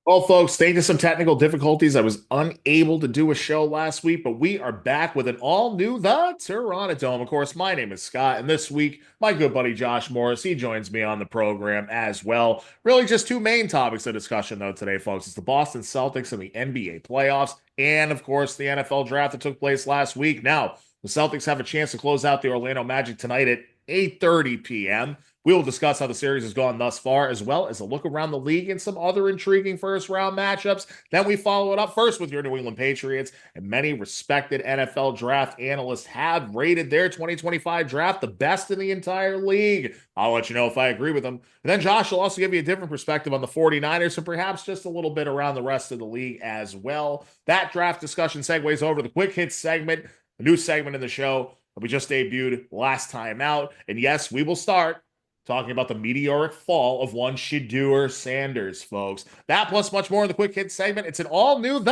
Well, folks, thanks to some technical difficulties, I was unable to do a show last week, but we are back with an all-new The Terranadome. Of course, my name is Scott, and this week, my good buddy Josh Morris, he joins me on the program as well. Really just two main topics of discussion, though, today, folks. It's the Boston Celtics and the NBA playoffs, and, of course, the NFL draft that took place last week. Now, the Celtics have a chance to close out the Orlando Magic tonight at 8:30 p.m. We will discuss how the series has gone thus far, as well as a look around the league and some other intriguing first round matchups. Then we follow it up first with your New England Patriots, and many respected NFL draft analysts have rated their 2025 draft the best in the entire league. I'll let you know if I agree with them. And then Josh will also give you a different perspective on the 49ers and perhaps just a little bit around the rest of the league as well. That draft discussion segues over to the quick hits segment, a new segment in the show that we just debuted last time out. And yes, we will start talking about the meteoric fall of one Shedeur Sanders, folks. That plus much more in the quick hit segment. It's an all new The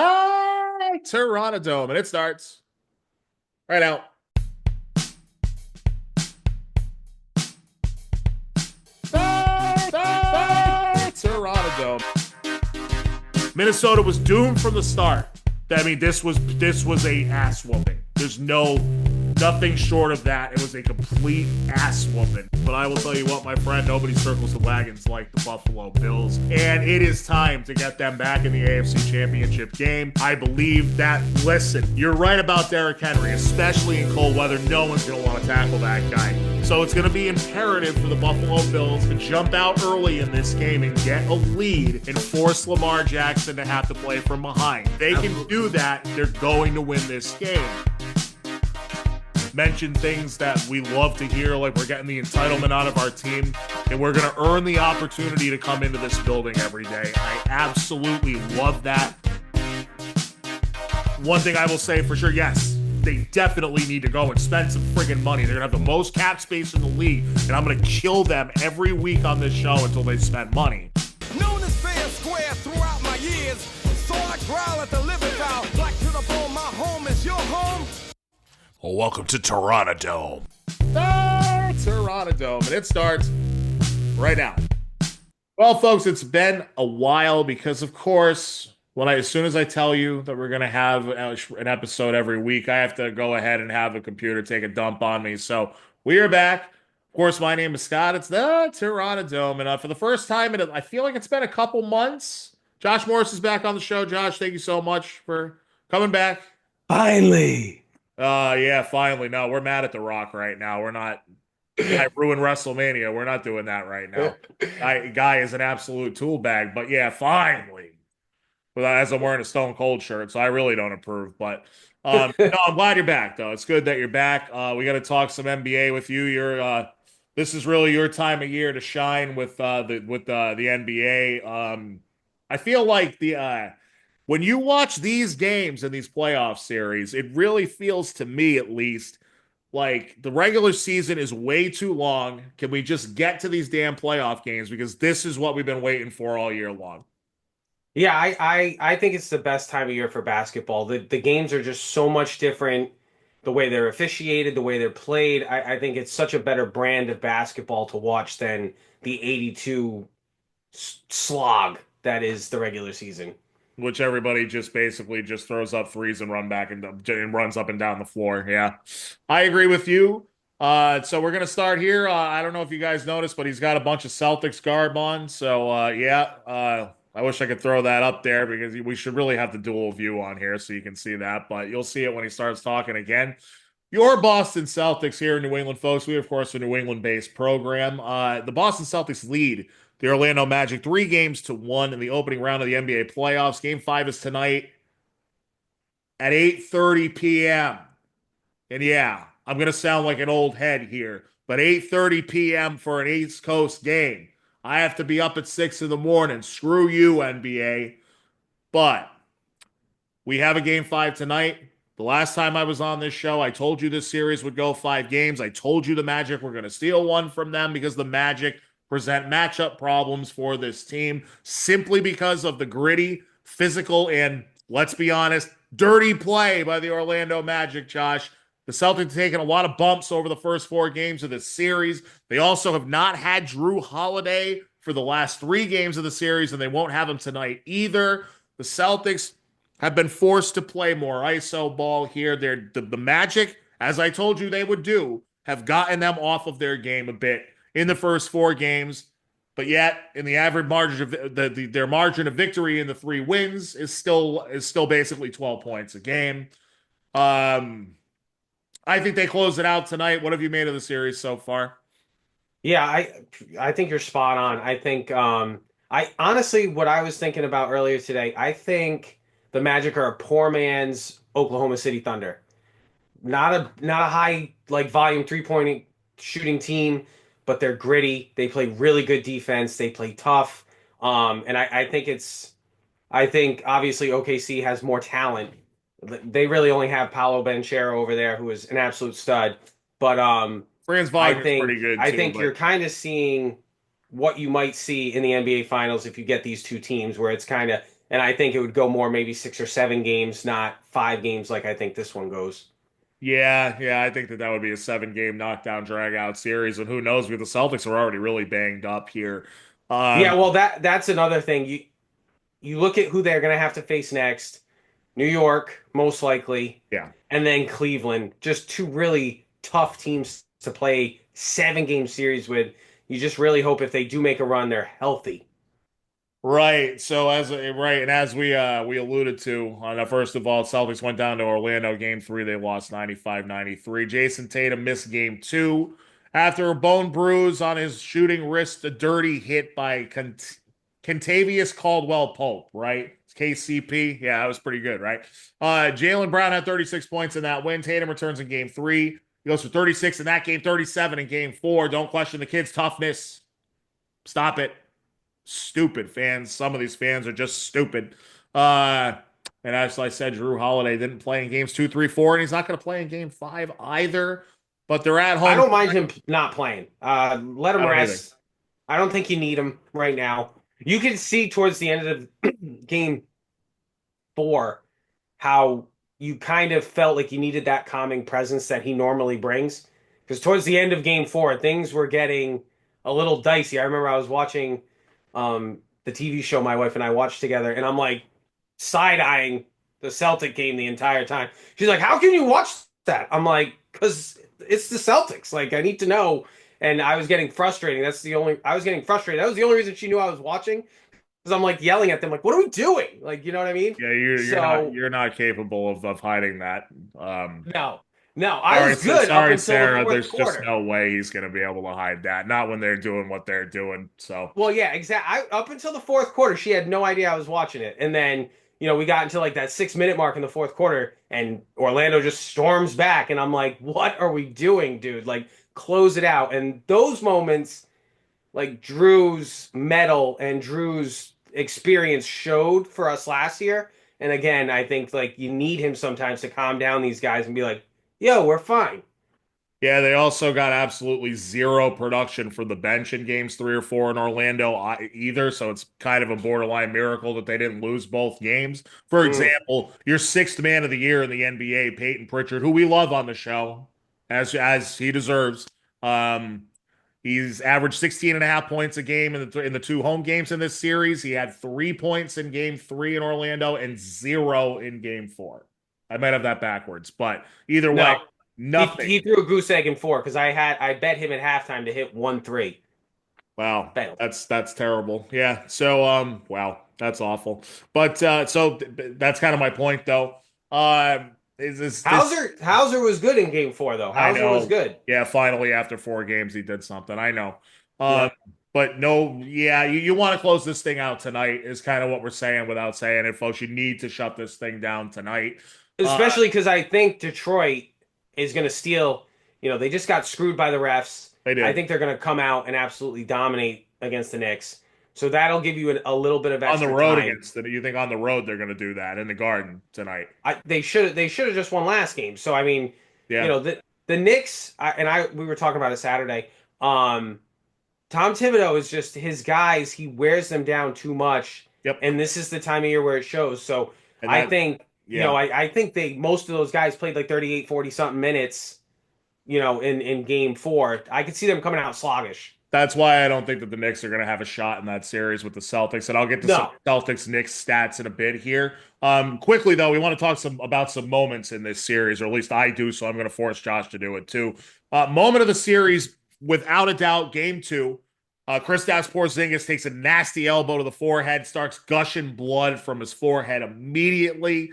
Terranadome, and it starts right now. The Terranadome. Minnesota was doomed from the start. I mean, this was a ass whooping. There's nothing short of that. It was a complete ass whooping. But I will tell you what, my friend, nobody circles the wagons like the Buffalo Bills. And it is time to get them back in the AFC Championship game. I believe that, listen, you're right about Derrick Henry, especially in cold weather. No one's going to want to tackle that guy. So it's going to be imperative for the Buffalo Bills to jump out early in this game and get a lead and force Lamar Jackson to have to play from behind. If they can do that, they're going to win this game. Mention things that we love to hear, like we're getting the entitlement out of our team, and we're going to earn the opportunity to come into this building every day. I absolutely love that. One thing I will say for sure, yes, they definitely need to go and spend some friggin' money. They're going to have the most cap space in the league, and I'm going to kill them every week on this show until they spend money. Known as fair square throughout my years, so I growl at the living foul. Black to the bone, my home is your home. Well, welcome to Terranadome. Terranadome, and it starts right now. Well, folks, it's been a while because, of course, as soon as I tell you that we're going to have an episode every week, I have to go ahead and have a computer take a dump on me. So we are back. Of course, my name is Scott. It's the Terranadome, and for the first time, I feel like it's been a couple months. Josh Morris is back on the show. Josh, thank you so much for coming back. Finally. Yeah, finally. No, we're mad at The Rock right now. We're not. I ruined WrestleMania. We're not doing that right now. Guy is an absolute tool bag. But yeah, finally. But as I'm wearing a Stone Cold shirt, so I really don't approve. But no, I'm glad you're back, though. It's good that you're back. We got to talk some NBA with you. This is really your time of year to shine with the NBA. I feel like when you watch these games in these playoff series, it really feels to me, at least, like the regular season is way too long. Can we just get to these damn playoff games? Because this is what we've been waiting for all year long. Yeah, I think it's the best time of year for basketball. The games are just so much different. The way they're officiated, the way they're played. I think it's such a better brand of basketball to watch than the 82 slog that is the regular season. Which everybody just basically just throws up threes and runs up and down the floor. Yeah, I agree with you. So we're gonna start here. I don't know if you guys noticed, but he's got a bunch of Celtics garb on. So yeah, I wish I could throw that up there because we should really have the dual view on here so you can see that. But you'll see it when he starts talking again. Your Boston Celtics here in New England, folks. We, of course, are a New England-based program. The Boston Celtics lead the Orlando Magic 3-1 in the opening round of the NBA playoffs. Game 5 is tonight at 8:30 p.m. And yeah, I'm going to sound like an old head here, but 8:30 p.m. for an East Coast game. I have to be up at 6 in the morning. Screw you, NBA. But we have a Game 5 tonight. The last time I was on this show, I told you this series would go 5 games. I told you the Magic were going to steal one from them because the Magic present matchup problems for this team simply because of the gritty, physical, and, let's be honest, dirty play by the Orlando Magic, Josh. The Celtics have taken a lot of bumps over the first 4 games of this series. They also have not had Drew Holiday for the last 3 games of the series, and they won't have him tonight either. The Celtics have been forced to play more ISO ball here. The Magic, as I told you they would do, have gotten them off of their game a bit in the first 4 games. But yet, in the average margin of their margin of victory in the 3 wins is still basically 12 points a game. Um, I think they close it out tonight. What have you made of the series so far? Yeah, I think you're spot on. I think I honestly what I was thinking about earlier today, I think the Magic are a poor man's Oklahoma City Thunder. Not a high like volume three-point shooting team, but they're gritty. They play really good defense. They play tough. And I think obviously OKC has more talent. They really only have Paolo Banchero over there, who is an absolute stud. But Franz I Wagner's pretty think good I too, think but you're kind of seeing what you might see in the NBA Finals if you get these two teams, where it's kind of, and I think it would go more maybe 6 or 7 games, not 5 games like I think this one goes. yeah, I think that would be a 7 game knockdown drag out series, and who knows? Because the Celtics are already really banged up here. Yeah, Um, well that's another thing. You look at who they're going to have to face next. New York, most likely, yeah. and then Cleveland. Just two really tough teams to play 7 game series with. You just really hope if they do make a run, they're healthy. Right. So and as we alluded to, first of all, Celtics went down to Orlando game 3. They lost 95-93. Jason Tatum missed game 2 after a bone bruise on his shooting wrist, a dirty hit by Contavious Caldwell Pope, right? It's KCP. Yeah, that was pretty good, right? Jaylen Brown had 36 points in that win. Tatum returns in game 3. He goes for 36 in that game, 37 in game 4. Don't question the kid's toughness. Stop it. Stupid fans. Some of these fans are just stupid. Uh, and as I said, Drew Holiday didn't play in games 2, 3, 4, and he's not going to play in game 5 either. But they're at I home. don't mind him not playing. Let I him don't either. rest. I don't think you need him right now. You can see towards the end of the game 4 how you kind of felt like you needed that calming presence that he normally brings. Because towards the end of game 4, things were getting a little dicey. I remember I was watching the TV show my wife and I watched together, and I'm like side eyeing the Celtic game the entire time. She's like, "How can you watch that?" I'm like, "Because it's the Celtics. Like, I need to know." And I was getting frustrating. I was getting frustrated. That was the only reason she knew I was watching. Because I'm like yelling at them, like, "What are we doing?" Like, you know what I mean? Yeah, you're not So you're not capable of hiding that. no, no, I Sorry, was good up sorry, until the Sarah. fourth There's just quarter. no way he's going to be able to hide that. Not when they're doing what they're doing. So Well, yeah, exactly. Up until the fourth quarter, she had no idea I was watching it. And then, we got into like that 6 minute mark in the fourth quarter, and Orlando just storms back. And I'm like, what are we doing, dude? Like, close it out. And those moments, like Drew's medal and Drew's experience showed for us last year. And again, I think like you need him sometimes to calm down these guys and be like, yo, we're fine. yeah, they also got absolutely zero production for the bench in games 3 or 4 in Orlando either. So it's kind of a borderline miracle that they didn't lose both games. For Mm. example, your sixth man of the year in the NBA, Peyton Pritchard, who we love on the show, as he deserves. Um, he's averaged 16 and a half points a game in the 2 home games in this series. He had 3 points in game 3 in Orlando and 0 in game 4. I might have that backwards, but either way, No, he nothing. threw a goose egg in 4 because I bet him at halftime to hit 1-3. Wow, Failed. that's terrible. Yeah. So wow, that's awful. But that's kind of my point though. Is this Hauser was good in game 4 though. I Hauser was know. good. Yeah, finally after 4 games he did something. I know. Um Yeah. but no, yeah, you want to close this thing out tonight is kind of what we're saying without saying it, folks. You need to shut this thing down tonight. Uh Especially because I think Detroit is going to steal. They just got screwed by the refs. they I did. think they're going to come out and absolutely dominate against the Knicks. So that'll give you a little bit of On the extra road time. against it. You think on the road they're gonna do that in the garden tonight. They should have just won last game. So I mean, Yeah. the Knicks we were talking about it Saturday. Tom Thibodeau is just his guys. He wears them down too much, Yep. and this is the time of year where it shows. So And I that think yeah. I think most of those guys played like 38, 40 something minutes. In game 4, I could see them coming out sluggish. That's why I don't think that the Knicks are going to have a shot in that series with the Celtics. And I'll get to some No. Celtics Knicks stats in a bit here. Quickly though, we want to talk about some moments in this series, or at least I do. So I'm going to force Josh to do it too. Moment of the series, without a doubt, game two. Kristaps Porzingis takes a nasty elbow to the forehead, starts gushing blood from his forehead immediately.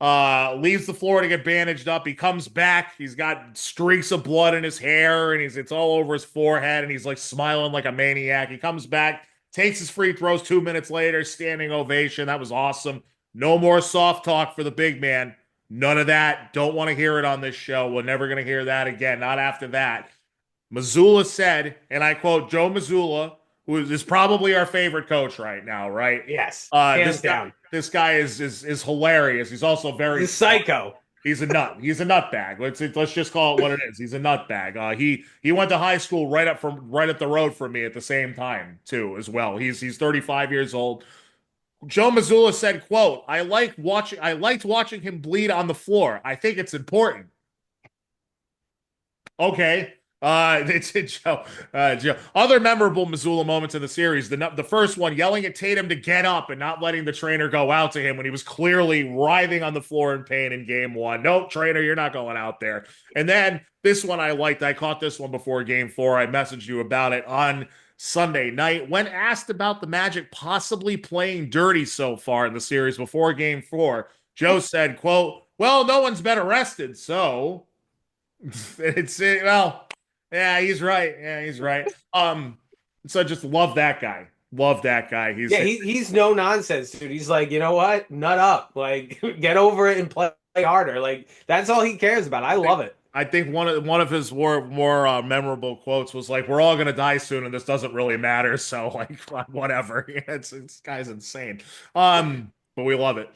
Leaves the floor to get bandaged up. He comes back. He's got streaks of blood in his hair, and it's all over his forehead, and he's like smiling like a maniac. He comes back, takes his free throws 2 minutes later, standing ovation. That was awesome. No more soft talk for the big man. None of that. Don't want to hear it on this show. We're never going to hear that again. Not after that. Mazzulla said, and I quote Joe Mazzulla, who is probably our favorite coach right now, right? Yes, This hands guy, down. this guy is hilarious. He's also very The psycho. He's a nut. He's a nutbag. Let's just call it what it is. He's a nutbag. He went to high school right up the road from me at the same time too as well. He's 35 years old. Joe Mazzulla said, "quote I liked watching him bleed on the floor. I think it's important." Okay. It's Joe. Joe. Other memorable Missoula moments in the series. The first one, yelling at Tatum to get up and not letting the trainer go out to him when he was clearly writhing on the floor in pain in game one. Nope, trainer, you're not going out there. And then this one I liked. I caught this one before game four. I messaged you about it on Sunday night. When asked about the Magic possibly playing dirty so far in the series before game four, Joe said, quote, well, no one's been arrested, so well, yeah, he's right. Yeah, he's right. So just love that guy. Love that guy. He's no nonsense, dude. He's like, you know what? Nut up. Like, get over it and play harder. Like, that's all he cares about. I love it. I think one of his more memorable quotes was like, "We're all gonna die soon, and this doesn't really matter." So like, whatever. This guy's insane. But we love it.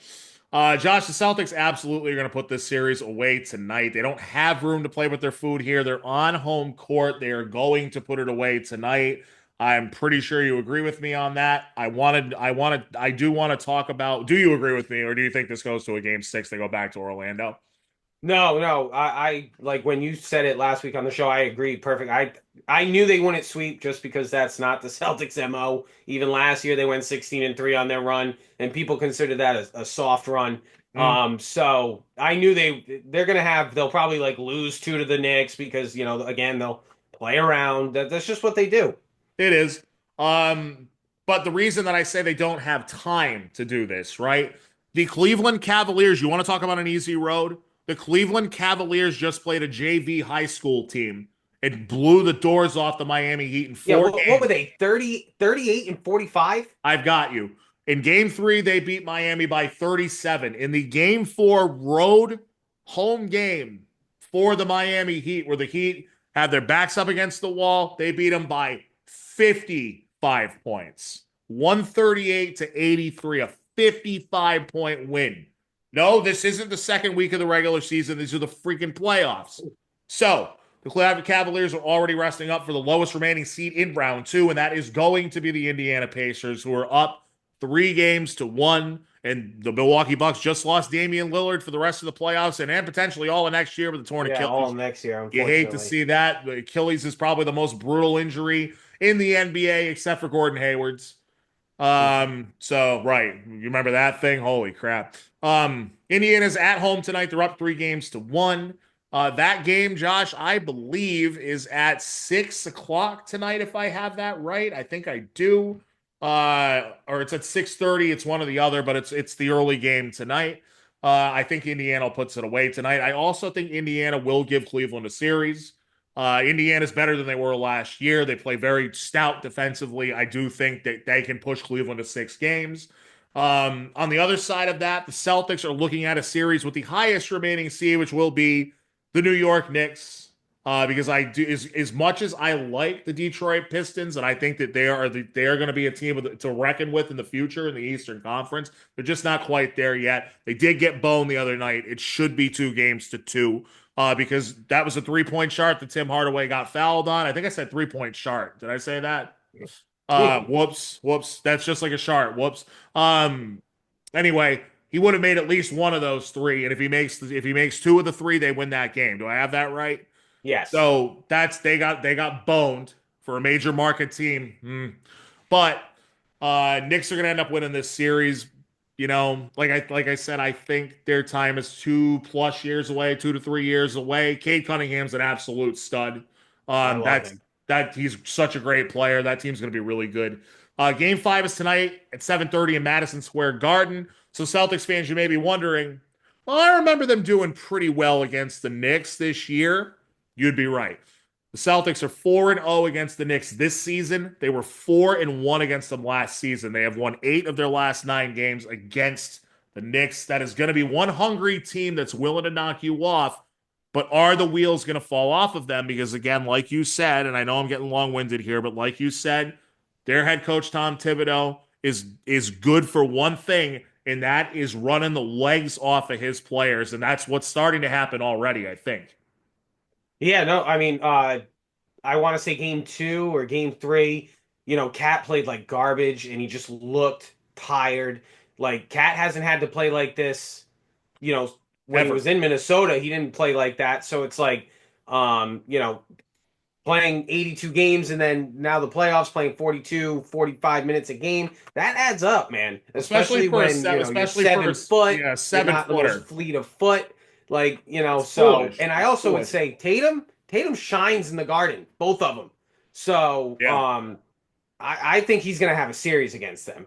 Josh, the Celtics absolutely are going to put this series away tonight. They don't have room to play with their food here. They're on home court. They are going to put it away tonight. I'm pretty sure you agree with me on that. I do want to talk about, do you agree with me, or do you think this goes to a game six? They go back to Orlando? No. I like when you said it last week on the show, I agreed. Perfect. I knew they wouldn't sweep just because that's not the Celtics MO. Even last year they went 16-3 on their run, and people consider that a soft run. So I knew they'll probably like lose two to the Knicks because, again, they'll play around. That's just what they do. It is. But the reason that I say they don't have time to do this, right? The Cleveland Cavaliers, you want to talk about an easy road? The Cleveland Cavaliers just played a JV high school team. It blew the doors off the Miami Heat in four games. What were they? 38 and 45? I've got you. In game three, they beat Miami by 37. In the game four road home game for the Miami Heat, where the Heat had their backs up against the wall, they beat them by 55 points. 138 to 83, a 55-point win. No, this isn't the second week of the regular season. These are the freaking playoffs. So the Cavaliers are already resting up for the lowest remaining seed in round two, and that is going to be the Indiana Pacers, who are up 3-1. And the Milwaukee Bucks just lost Damian Lillard for the rest of the playoffs and potentially all of next year with the torn Achilles. All next year, unfortunately. You hate to see that. The Achilles is probably the most brutal injury in the NBA, except for Gordon Hayward's. So right, you remember that thing? Holy crap. Indiana's at home tonight. They're up 3-1. That game, Josh, I believe is at 6 o'clock tonight, if I have that right. I think I do. Or it's at 6:30. It's one or the other, but it's the early game tonight. I think Indiana puts it away tonight. I also think Indiana will give Cleveland a series. Indiana's better than they were last year. They play very stout defensively. I do think that they can push Cleveland to 6 games. On the other side of that, the Celtics are looking at a series with the highest remaining seed, which will be the New York Knicks. Because I do, as much as I like the Detroit Pistons, and I think that they are going to be a team to reckon with in the future in the Eastern Conference, they're just not quite there yet. They did get boned the other night. It should be 2-2. Because that was a 3-point shot that Tim Hardaway got fouled on. I think I said 3-point shot. Did I say that? Whoops. That's just like a shot. Whoops. Anyway, he would have made at least one of those 3, and if he makes 2 of the 3, they win that game. Do I have that right? Yes. So they got boned for a major market team. But Knicks are going to end up winning this series. Like I said, I think their time is 2+ years away, 2 to 3 years away. Cade Cunningham's an absolute stud. I love That's him. that he's such a great player. That team's going to be really good. Game 5 is tonight at 7:30 in Madison Square Garden. So Celtics fans, you may be wondering, well, I remember them doing pretty well against the Knicks this year. You'd be right. The Celtics are 4-0 against the Knicks this season. They were 4-1 against them last season. They have won 8 of their last 9 games against the Knicks. That is going to be one hungry team that's willing to knock you off. But are the wheels going to fall off of them? Because again, like you said, and I know I'm getting long-winded here, but like you said, their head coach Tom Thibodeau is good for one thing, and that is running the legs off of his players, and that's what's starting to happen already, I think. Yeah, no, I mean, I want to say game 2 or game 3, Cat played like garbage and he just looked tired. Like Cat hasn't had to play like this, you know, when he Ever. was in Minnesota, he didn't play like that. So it's like, playing 82 games and then now the playoffs playing 42, 45 minutes a game. That adds up, man. Especially when, you're Especially for a 7 foot, yeah, you're seven not the most footer. fleet of foot. Like, It's so, foolish. and I It's also would foolish. say Tatum shines in the Garden, both of them. So, Yeah. I think he's going to have a series against them.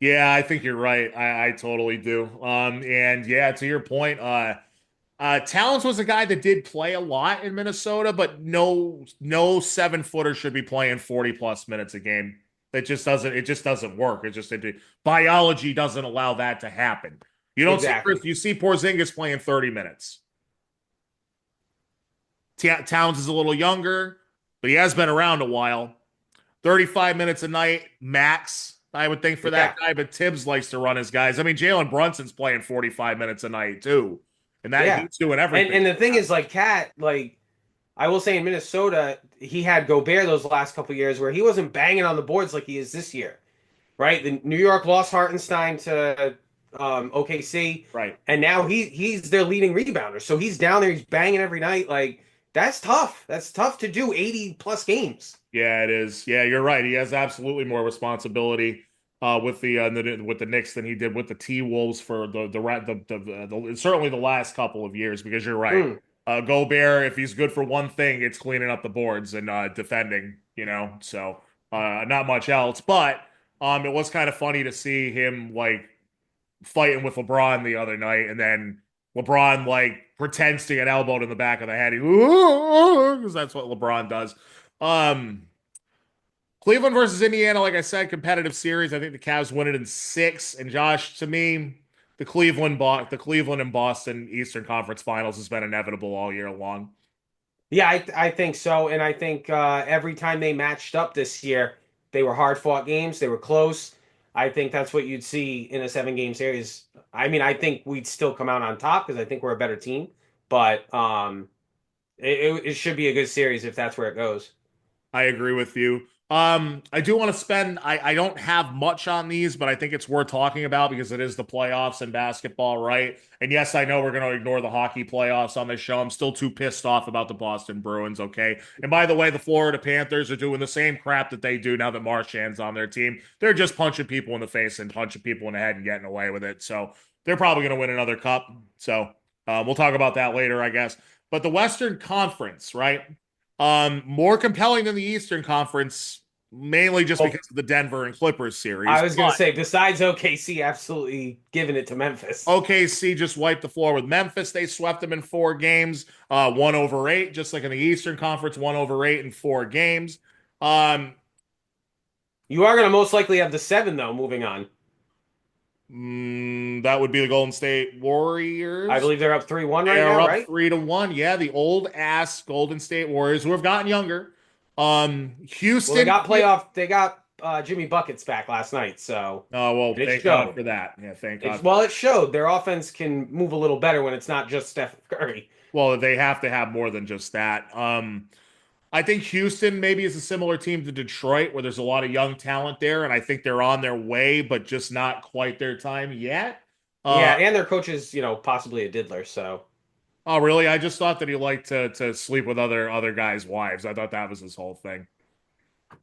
Yeah, I think you're right. I totally do. And yeah, to your point, Towns was a guy that did play a lot in Minnesota, but no 7-footer should be playing 40 plus minutes a game. It just doesn't work. Biology doesn't allow that to happen. You don't see Exactly. You see Porzingis playing 30 minutes. Towns is a little younger, but he has been around a while. 35 minutes a night max, I would think, for that Yeah. guy, but Tibbs likes to run his guys. I mean, Jalen Brunson's playing 45 minutes a night too. And that Yeah. he's doing And everything. and the thing is like Cat, like I will say in Minnesota, he had Gobert those last couple years where he wasn't banging on the boards like he is this year, right? The New York lost Hartenstein to OKC, Right. and now he's their leading rebounder. So he's down there, he's banging every night. Like that's tough. That's tough to do 80 plus games. Yeah, it is. Yeah, you're right. He has absolutely more responsibility with the Knicks than he did with the T Wolves for certainly the last couple of years. Because you're right. Mm. Gobert, if he's good for one thing, it's cleaning up the boards and defending. So not much else. But it was kind of funny to see him like fighting with LeBron the other night, and then LeBron like pretends to get elbowed in the back of the head. Because that's what LeBron does. Um, Cleveland versus Indiana, like I said, competitive series. I think the Cavs win it in 6. And Josh, to me, the Cleveland and Boston Eastern Conference Finals has been inevitable all year long. Yeah, I think so, and I think every time they matched up this year, they were hard fought games. They were close. I think that's what you'd see in a 7 game series. I mean, I think we'd still come out on top because I think we're a better team, but it should be a good series if that's where it goes. I agree with you. I do want to spend, I don't have much on these, but I think it's worth talking about because it is the playoffs in basketball, right? And yes, I know we're going to ignore the hockey playoffs on this show. I'm still too pissed off about the Boston Bruins, okay? And by the way, the Florida Panthers are doing the same crap that they do now that Marchand's on their team. They're just punching people in the face and punching people in the head and getting away with it. So they're probably going to win another cup. So we'll talk about that later, I guess. But the Western Conference, right? More compelling than the Eastern Conference, mainly just Well, because of the Denver and Clippers series. I was going to But say, besides OKC, absolutely giving it to Memphis. OKC just wiped the floor with Memphis. They swept them in 4 games, 1/8, just like in the Eastern Conference, 1/8 in 4 games. Um, You are going to most likely have the 7, though, moving on. that would be the Golden State I Warriors. believe they're up 3-1 They right are now, up right? 3-1. Yeah, the old ass Golden State Warriors who have gotten younger. Well, they Houston. got playoff. They got Jimmy buckets back last night, so Oh well, and it thank God showed. for that. Yeah, thank It's God. well, it showed their offense can move a little better when it's not just Steph Curry. Well, they have to have more than just that. I think Houston maybe is a similar team to Detroit, where there's a lot of young talent there, and I think they're on their way, but just not quite their time yet. Yeah, Uh, and their coach is possibly a diddler. So oh, really? I just thought that he liked to sleep with other guys' wives. I thought that was his whole thing.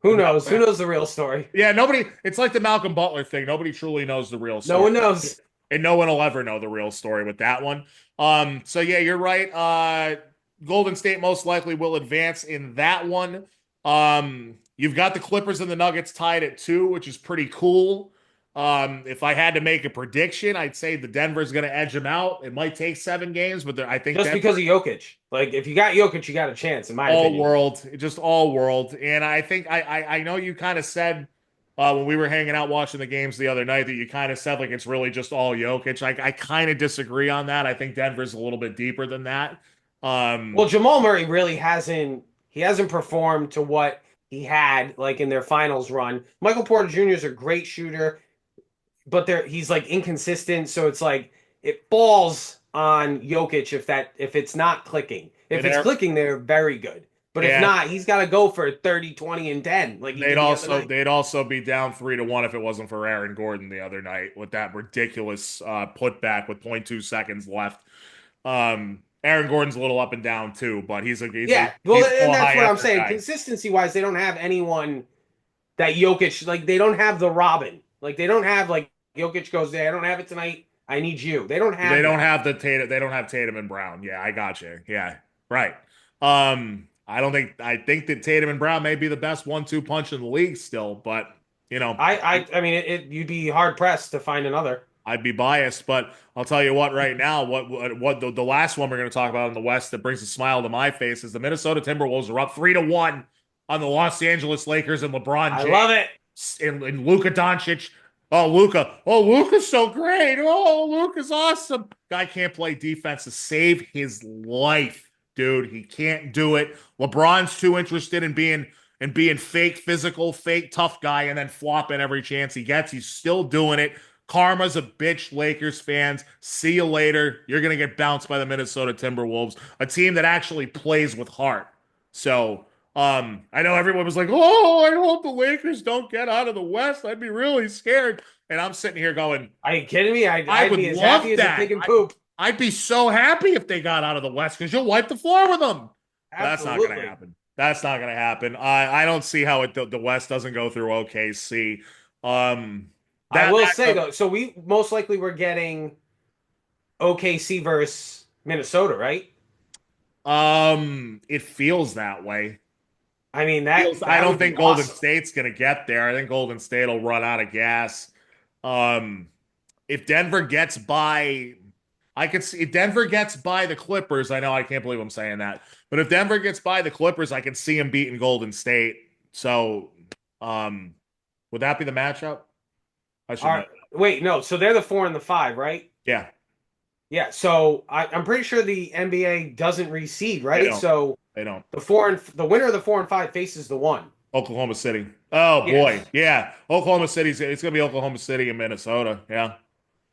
Who knows? Who knows the real story? Yeah, nobody. It's like the Malcolm Butler thing. Nobody truly knows the real No story, one knows. and no one will ever know the real story with that one. So yeah, you're right. Golden State most likely will advance in that one. You've got the Clippers and the Nuggets tied at 2, which is pretty cool. If I had to make a prediction, I'd say the Denver's going to edge them out. It might take 7 games, but I think Just Denver because of Jokic. Like, if you got Jokic, you got a chance, in my all opinion. world, just all world. And I think I know you kind of said when we were hanging out watching the games the other night that you kind of said like it's really just all Jokic. I kind of disagree on that. I think Denver's a little bit deeper than that. Well, Jamal Murray really hasn't performed to what he had like in their finals run. Michael Porter Jr. is a great shooter, but he's like inconsistent, so it's like it falls on Jokic if it's not clicking. If And it's they're- clicking, they're very good. But if yeah, not, he's got to go for 30, 20, and 10 like he did the other night. they'd also be down 3-1 if it wasn't for Aaron Gordon the other night with that ridiculous putback with point 0.2 seconds left. Aaron Gordon's a little up and down too, but Yeah, well, he's and a that's high what I'm effort saying. guy. Consistency wise, they don't have anyone that Jokic like. They don't have the Robin. Like they don't have like Jokic goes there. I don't have it tonight. I need you. They don't have. They don't that. have the Tatum. They don't have Tatum and Brown. Yeah, I got you. Yeah, right. I think that Tatum and Brown may be the best 1-2 punch in the league still, but you know, I mean, you'd be hard pressed to find another. I'd be biased. But I'll tell you what, right now, what the last one we're going to talk about in the West that brings a smile to my face is the Minnesota Timberwolves are up 3-1 on the Los Angeles Lakers and LeBron I James love it. and Luka Doncic. Oh, Luka. Oh, Luka's so great. Oh, Luka's awesome. Guy can't play defense to save his life, dude. He can't do it. LeBron's too interested in being fake physical, fake tough guy, and then flopping every chance he gets. He's still doing it. Karma's a bitch, Lakers fans. See you later. You're gonna get bounced by the Minnesota Timberwolves, a team that actually plays with heart. So I know everyone was like, "Oh, I hope the Lakers don't get out of the West. I'd be really scared." And I'm sitting here going, Are you kidding me? I I'd would be as love happy as a that. pig in poop. I'd be so happy if they got out of the West because you'll wipe the floor with them. But that's not going to Absolutely. happen. That's not going to happen. I don't see how the West doesn't go through OKC. I will say though, so we most likely were getting OKC versus Minnesota, right? It feels that way. I mean that I don't would be think Golden awesome. State's going to get there. I think Golden State will run out of gas. Um, if Denver gets by, I could see if Denver gets by the Clippers. I know I can't believe I'm saying that, but if Denver gets by the Clippers, I can see him beating Golden State. So, would that be the matchup? I should know. Wait, no. So they're the 4 and the 5, right? Yeah, Yeah. So I'm pretty sure the NBA doesn't reseed, they right? don't. So They don't. the winner of the 4 and 5 faces the 1. Oklahoma City. Oh boy, Yes. yeah. Oklahoma City's. It's gonna be Oklahoma City and Minnesota. Yeah,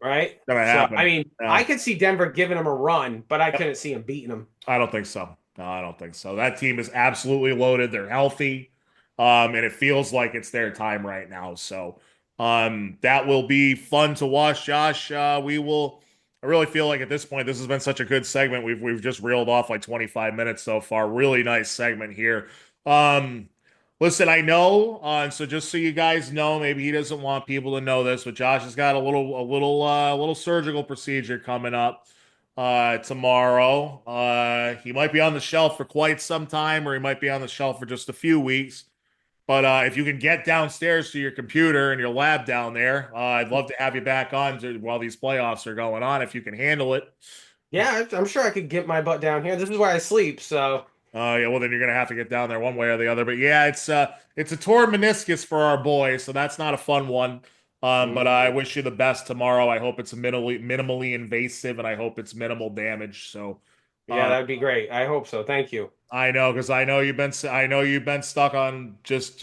Right? gonna So happen. I mean, Yeah. I could see Denver giving them a run, but I couldn't see them beating them. I don't think so. No, I don't think so. That team is absolutely loaded. They're healthy. And it feels like it's their time right now. So that will be fun to watch, Josh. I really feel like at this point, this has been such a good segment. We've just reeled off like 25 minutes so far. Really nice segment here. Listen, I know, and so just so you guys know, maybe he doesn't want people to know this, but Josh has got a little surgical procedure coming up tomorrow. He might be on the shelf for quite some time, or he might be on the shelf for just a few weeks. But if you can get downstairs to your computer and your lab down there, I'd love to have you back on while these playoffs are going on if you can handle it. Yeah, I'm sure I could get my butt down here. This is where I sleep, so Yeah, well then you're gonna have to get down there one way or the other. But yeah, it's a torn meniscus for our boy, so that's not a fun one. But I wish you the best tomorrow. I hope it's minimally invasive, and I hope it's minimal damage. So yeah, that'd be great. I hope so. Thank you. I know because I know you've been stuck on just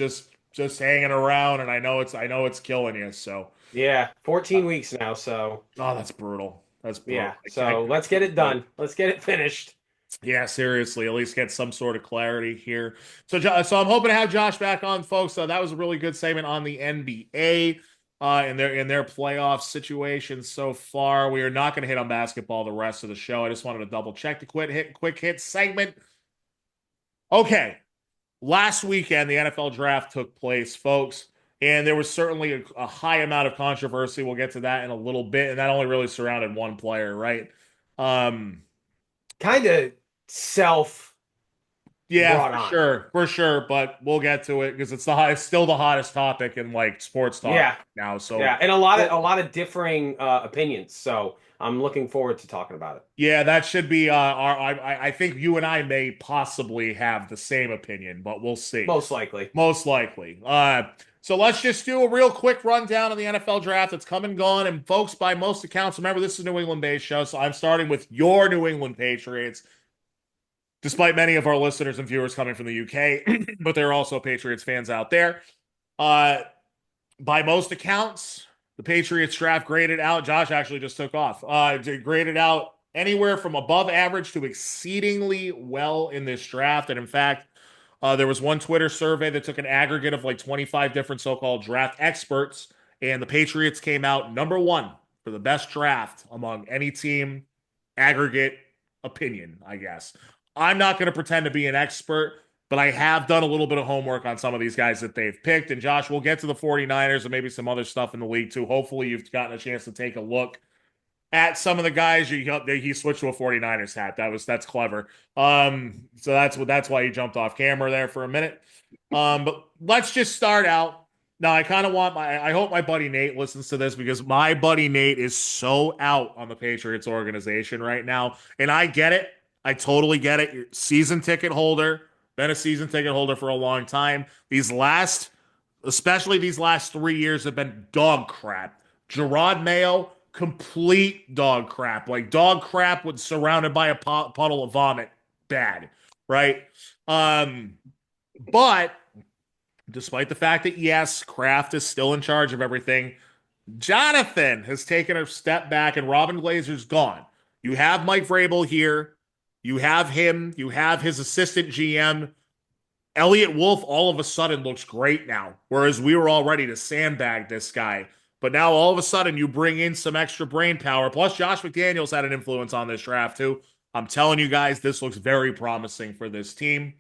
hanging around, and I know it's killing you. So Yeah, 14 weeks now, so oh, that's brutal. That's brutal. yeah. So let's get it done. Let's get it finished. Yeah, seriously, at least get some sort of clarity here. So I'm hoping to have Josh back on, folks. That was a really good segment on the NBA in their playoff situation so far. We are not going to hit on basketball the rest of the show. I just wanted to double check the quick hit segment. Okay, last weekend, the NFL draft took place, folks, and there was certainly a high amount of controversy. We'll get to that in a little bit, and that only really surrounded one player, right? Um, Kind of self yeah, brought on. for sure, but we'll get to it because it's still the hottest topic in like sports talk Yeah, now. So, yeah, and a lot of well, differing opinions. So I'm looking forward to talking about it. yeah, that should be our. I think you and I may possibly have the same opinion, but we'll see. Most likely. Most likely. So let's just do a real quick rundown of the NFL draft that's come and gone. And folks, by most accounts, remember this is a New England-based show, so I'm starting with your New England Patriots, despite many of our listeners and viewers coming from the UK, but there are also Patriots fans out there. Uh, by most accounts, the Patriots draft graded out. Josh actually just took off. Graded out anywhere from above average to exceedingly well in this draft. And in fact, there was one Twitter survey that took an aggregate of like 25 different so-called draft experts, and the Patriots came out number one for the best draft among any team. Aggregate opinion, I guess. I'm not going to pretend to be an expert, but I have done a little bit of homework on some of these guys that they've picked. And Josh, we'll get to the 49ers and maybe some other stuff in the league too. Hopefully, you've gotten a chance to take a look at some of the guys. He switched to a 49ers hat. That's clever. So that's why he jumped off camera there for a minute. But let's just start out. Now, I kind of I hope my buddy Nate listens to this because my buddy Nate is so out on the Patriots organization right now. And I get it. I totally get it. You're season ticket holder, been a season ticket holder for a long time. Especially these last 3 years have been dog crap. Gerard Mayo, complete dog crap. Like dog crap with surrounded by a puddle of vomit. Bad, right? But despite the fact that, yes, Kraft is still in charge of everything, Jonathan has taken a step back and Robin Glazer's gone. You have Mike Vrabel here. You have him. You have his assistant GM. Elliot Wolf all of a sudden looks great now, whereas we were all ready to sandbag this guy. But now all of a sudden you bring in some extra brain power. Plus, Josh McDaniels had an influence on this draft too. I'm telling you guys, this looks very promising for this team.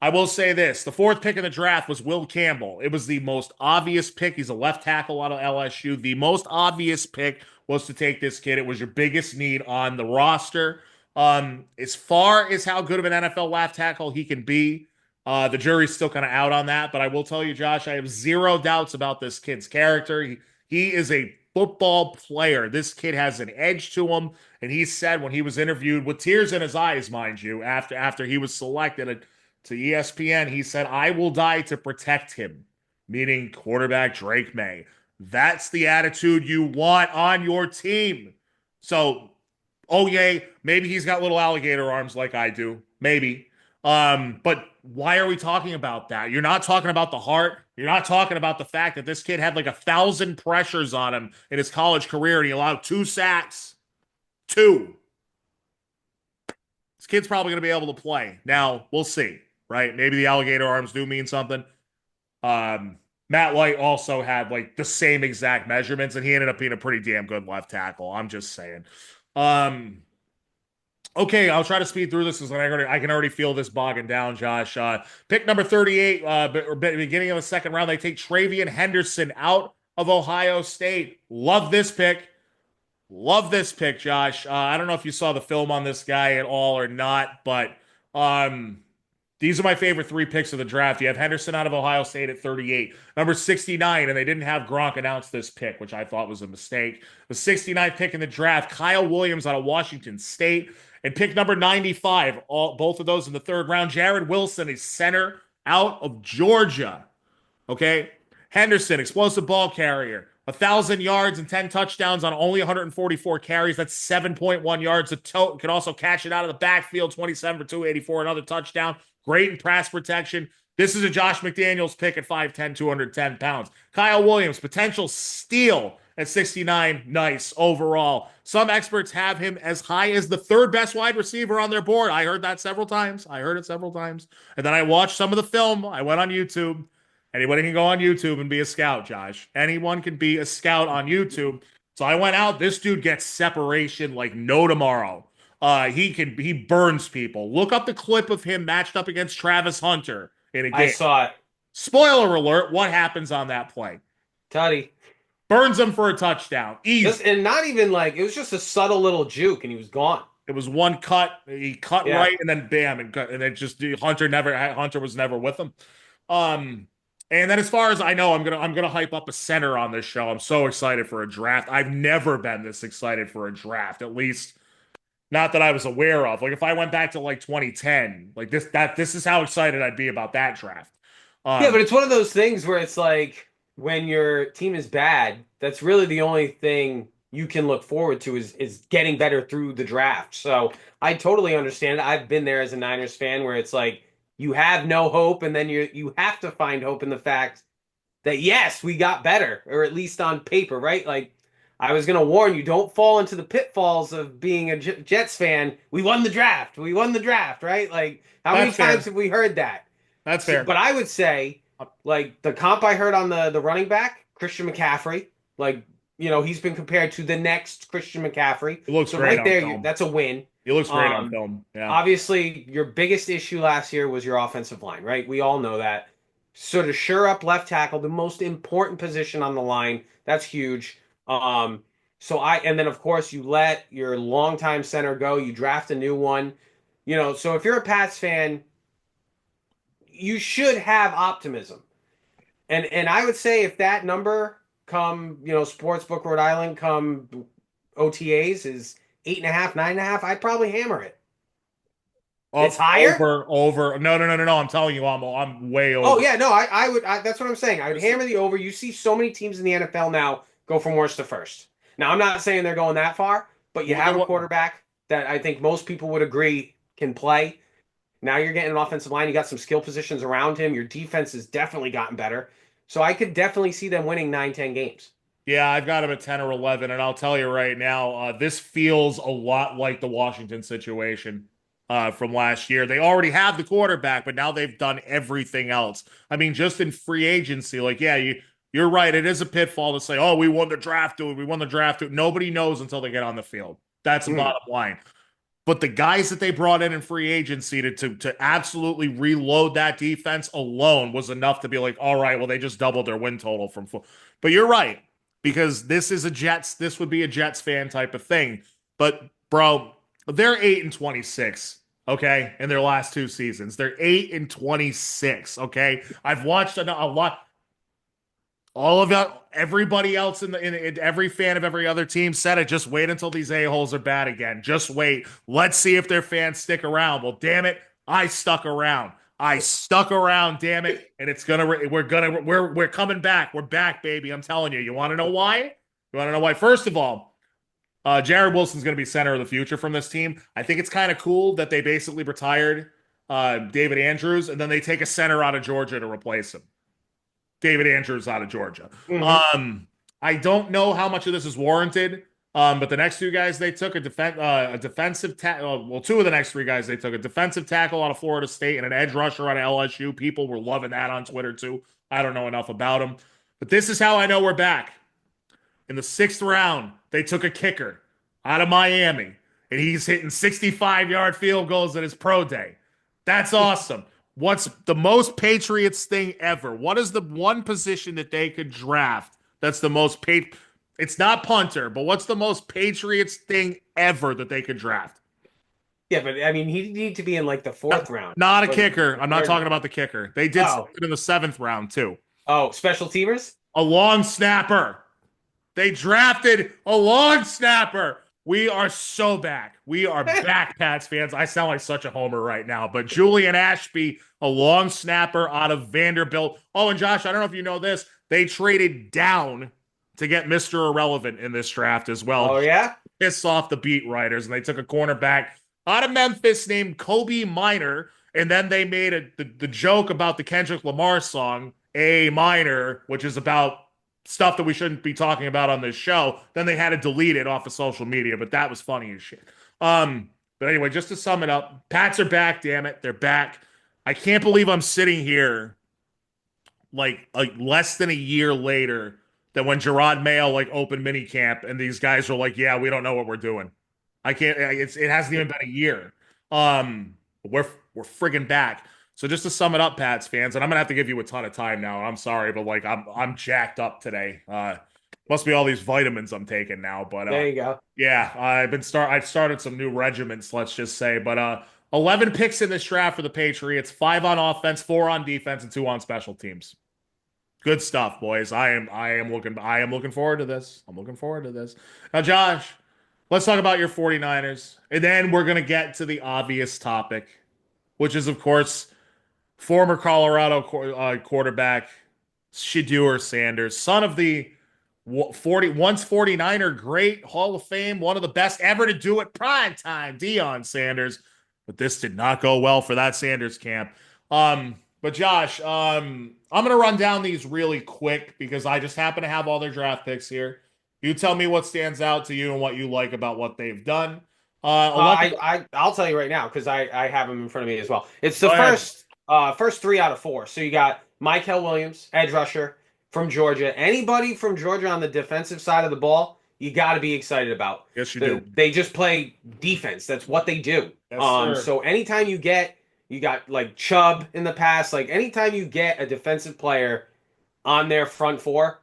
I will say this. The fourth pick in the draft was Will Campbell. It was the most obvious pick. He's a left tackle out of LSU. The most obvious pick was to take this kid. It was your biggest need on the roster. As far as how good of an NFL left tackle he can be, the jury's still kind of out on that. But I will tell you, Josh, I have zero doubts about this kid's character. He is a football player. This kid has an edge to him. And he said when he was interviewed with tears in his eyes, mind you, after he was selected to ESPN, he said, "I will die to protect him," meaning quarterback Drake May. That's the attitude you want on your team. So, oh yay, maybe he's got little alligator arms like I do. Maybe. But why are we talking about that? You're not talking about the heart. You're not talking about the fact that this kid had like 1,000 pressures on him in his college career and he allowed 2 sacks. 2. This kid's probably going to be able to play. Now, we'll see, right? Maybe the alligator arms do mean something. Matt White also had like the same exact measurements, and he ended up being a pretty damn good left tackle. I'm just saying. Okay, I'll try to speed through this because I can already feel this bogging down, Josh. Pick number 38, beginning of the second round, they take Travian Henderson out of Ohio State. Love this pick. Love this pick, Josh. I don't know if you saw the film on this guy at all or not, but these are my favorite 3 picks of the draft. You have Henderson out of Ohio State at 38. Number 69, and they didn't have Gronk announce this pick, which I thought was a mistake. The 69th pick in the draft, Kyle Williams out of Washington State. And pick number 95, both of those in the 3rd round, Jared Wilson, a center out of Georgia. Okay? Henderson, explosive ball carrier. 1,000 yards and 10 touchdowns on only 144 carries. That's 7.1 yards a tote. Can also catch it out of the backfield. 27 for 284, another touchdown. Great in pass protection. This is a Josh McDaniels pick at 5'10", 210 pounds. Kyle Williams, potential steal at 69. Nice overall. Some experts have him as high as the 3rd best wide receiver on their board. I heard that several times. And then I watched some of the film. I went on YouTube. Anybody can go on YouTube and be a scout, Josh. Anyone can be a scout on YouTube. So I went out. This dude gets separation like no tomorrow. He burns people. Look up the clip of him matched up against Travis Hunter in a I game. saw it. Spoiler alert, what happens on that play? Tutty. Burns him for a touchdown. Just Easy. and not even like it was just a subtle little juke and he was gone. It was one cut. He cut Yeah. right and then bam and it just Hunter was never with him. Um and then as far as I know, I'm gonna hype up a center on this show. I'm so excited for a draft. I've never been this excited for a draft, at least not that I was aware of. Like if I went back to like 2010, like this is how excited I'd be about that draft. Yeah, Um but it's one of those things where it's like when your team is bad, that's really the only thing you can look forward to is getting better through the draft. So I totally understand it. I've been there as a Niners fan where it's like you have no hope and then you have to find hope in the fact that yes, we got better, or at least on paper, right? Like I was gonna warn you, don't fall into the pitfalls of being a Jets fan. We won the draft. We won the draft, right? Like how many that's times fair. have we heard that? That's So, fair. but I would say, like the comp I heard on the running back, Christian McCaffrey, like he's been compared to the next Christian McCaffrey. It looks So great right on there, film. that's a win. He looks great on Um, film. Yeah. Obviously, your biggest issue last year was your offensive line, right? We all know that. Sort of sure up left tackle, the most important position on the line. That's huge. And then of course you let your longtime center go. You draft a new one. So if you're a Pats fan, you should have optimism. And I would say if that number come, Sportsbook Rhode Island come OTAs is 8.5, 9.5, I'd probably hammer it. It's Up, higher? over. No, no, no, no, no. I'm telling you, I'm way Oh over. yeah, no, I would. That's what I'm saying. I would hammer the over. You see so many teams in the NFL now go from worst to first. Now I'm not saying they're going that far, but you Look at have a what quarterback that I think most people would agree can play. Now you're getting an offensive line. You got some skill positions around him. Your defense has definitely gotten better. So I could definitely see them winning 9, 10 games. Yeah, I've got him at 10 or 11, and I'll tell you right now, this feels a lot like the Washington situation from last year. They already have the quarterback, but now they've done everything else. I mean, just in free agency, like, yeah, you're right. It is a pitfall to say, oh, we won the draft, dude. We won the draft, dude. Nobody knows until they get on the field. That's the Mm. bottom line. But the guys that they brought in free agency to absolutely reload that defense alone was enough to be like, all right, well, they just doubled their win total from four. But you're right, because this would be a Jets fan type of thing. But bro, they're 8-26, okay, in their last two seasons. They're 8-26, okay. I've watched a lot. All of that, everybody else in every fan of every other team said it. Just wait until these a-holes are bad again. Just wait. Let's see if their fans stick around. Well, damn it, I stuck around. I stuck around, damn it, and we're coming back. We're back, baby. I'm telling you. You want to know why? You want to know why? First of all, Jared Wilson's going to be center of the future from this team. I think it's kind of cool that they basically retired David Andrews, and then they take a center out of Georgia to replace him. David Andrews out of Georgia. Hmm. I don't know how much of this is warranted, but the next two guys they took a defensive tackle. Well, two of the next three guys they took a defensive tackle out of Florida State and an edge rusher out of LSU. People were loving that on Twitter too. I don't know enough about them, but this is how I know we're back. In the sixth round, they took a kicker out of Miami, and he's hitting 65-yard field goals at his pro day. That's awesome. What's the most Patriots thing ever? What is the one position that they could draft that's the most It's not punter, but what's the most Patriots thing ever that they could draft? Yeah, but I mean, he need to be in like the fourth round. Not a Or kicker. I'm not third. talking about the kicker. They did Oh, something in the seventh round too. oh, special teamers. A long snapper. They drafted a long snapper. We are so back. We are back, Pats fans. I sound like such a homer right now, but Julian Ashby, a long snapper out of Vanderbilt. Oh, and Josh, I don't know if you know this. They traded down to get Mr. Irrelevant in this draft as well. Oh yeah. Piss off the beat writers, and they took a cornerback out of Memphis named Kobe Minor, and then they made the joke about the Kendrick Lamar song, A Minor, which is about stuff that we shouldn't be talking about on this show. Then they had to delete it off of social media, but that was funny as shit. But anyway, just to sum it up, Pats are back, damn it. They're back. I can't believe I'm sitting here like less than a year later than when Gerard Mayo like opened minicamp and these guys were like, yeah, we don't know what we're doing. It hasn't even been a year. We're friggin' back. So just to sum it up, Pats fans, and I'm gonna have to give you a ton of time now. I'm sorry, but like I'm jacked up today. Must be all these vitamins I'm taking now. But There you go. yeah, I've started some new regiments, let's just say. But 11 picks in this draft for the Patriots, 5 on offense, 4 on defense, and 2 on special teams. Good stuff, boys. I am looking forward to this. I'm looking forward to this. Now, Josh, let's talk about your 49ers. And then we're gonna get to the obvious topic, which is, of course, former Colorado quarterback Shedeur Sanders, son of the 49er great Hall of Fame, one of the best ever to do it, prime time, Deion Sanders. But this did not go well for that Sanders camp. But Josh, I'm gonna run down these really quick because I just happen to have all their draft picks here. You tell me what stands out to you and what you like about what they've done. 11. I'll tell you right now because I have them in front of me as well. It's the Go ahead. first 3 out of 4. So you got Michael Williams, edge rusher from Georgia. Anybody from Georgia on the defensive side of the ball, you got to be excited about. Yes, you do. They just play defense. That's what they do. Yes, sir. So anytime you got like Chubb in the past, like anytime you get a defensive player on their front four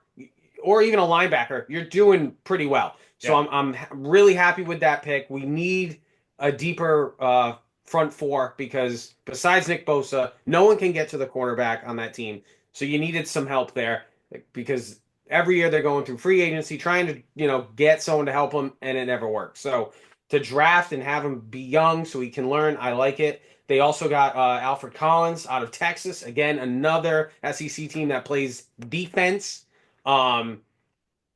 or even a linebacker, you're doing pretty well. So Yeah. I'm really happy with that pick. We need a deeper front four because besides Nick Bosa, no one can get to the cornerback on that team. So you needed some help there because every year they're going through free agency trying to, get someone to help them and it never works. So to draft and have him be young so he can learn, I like it. They also got Alfred Collins out of Texas. Again, another SEC team that plays defense.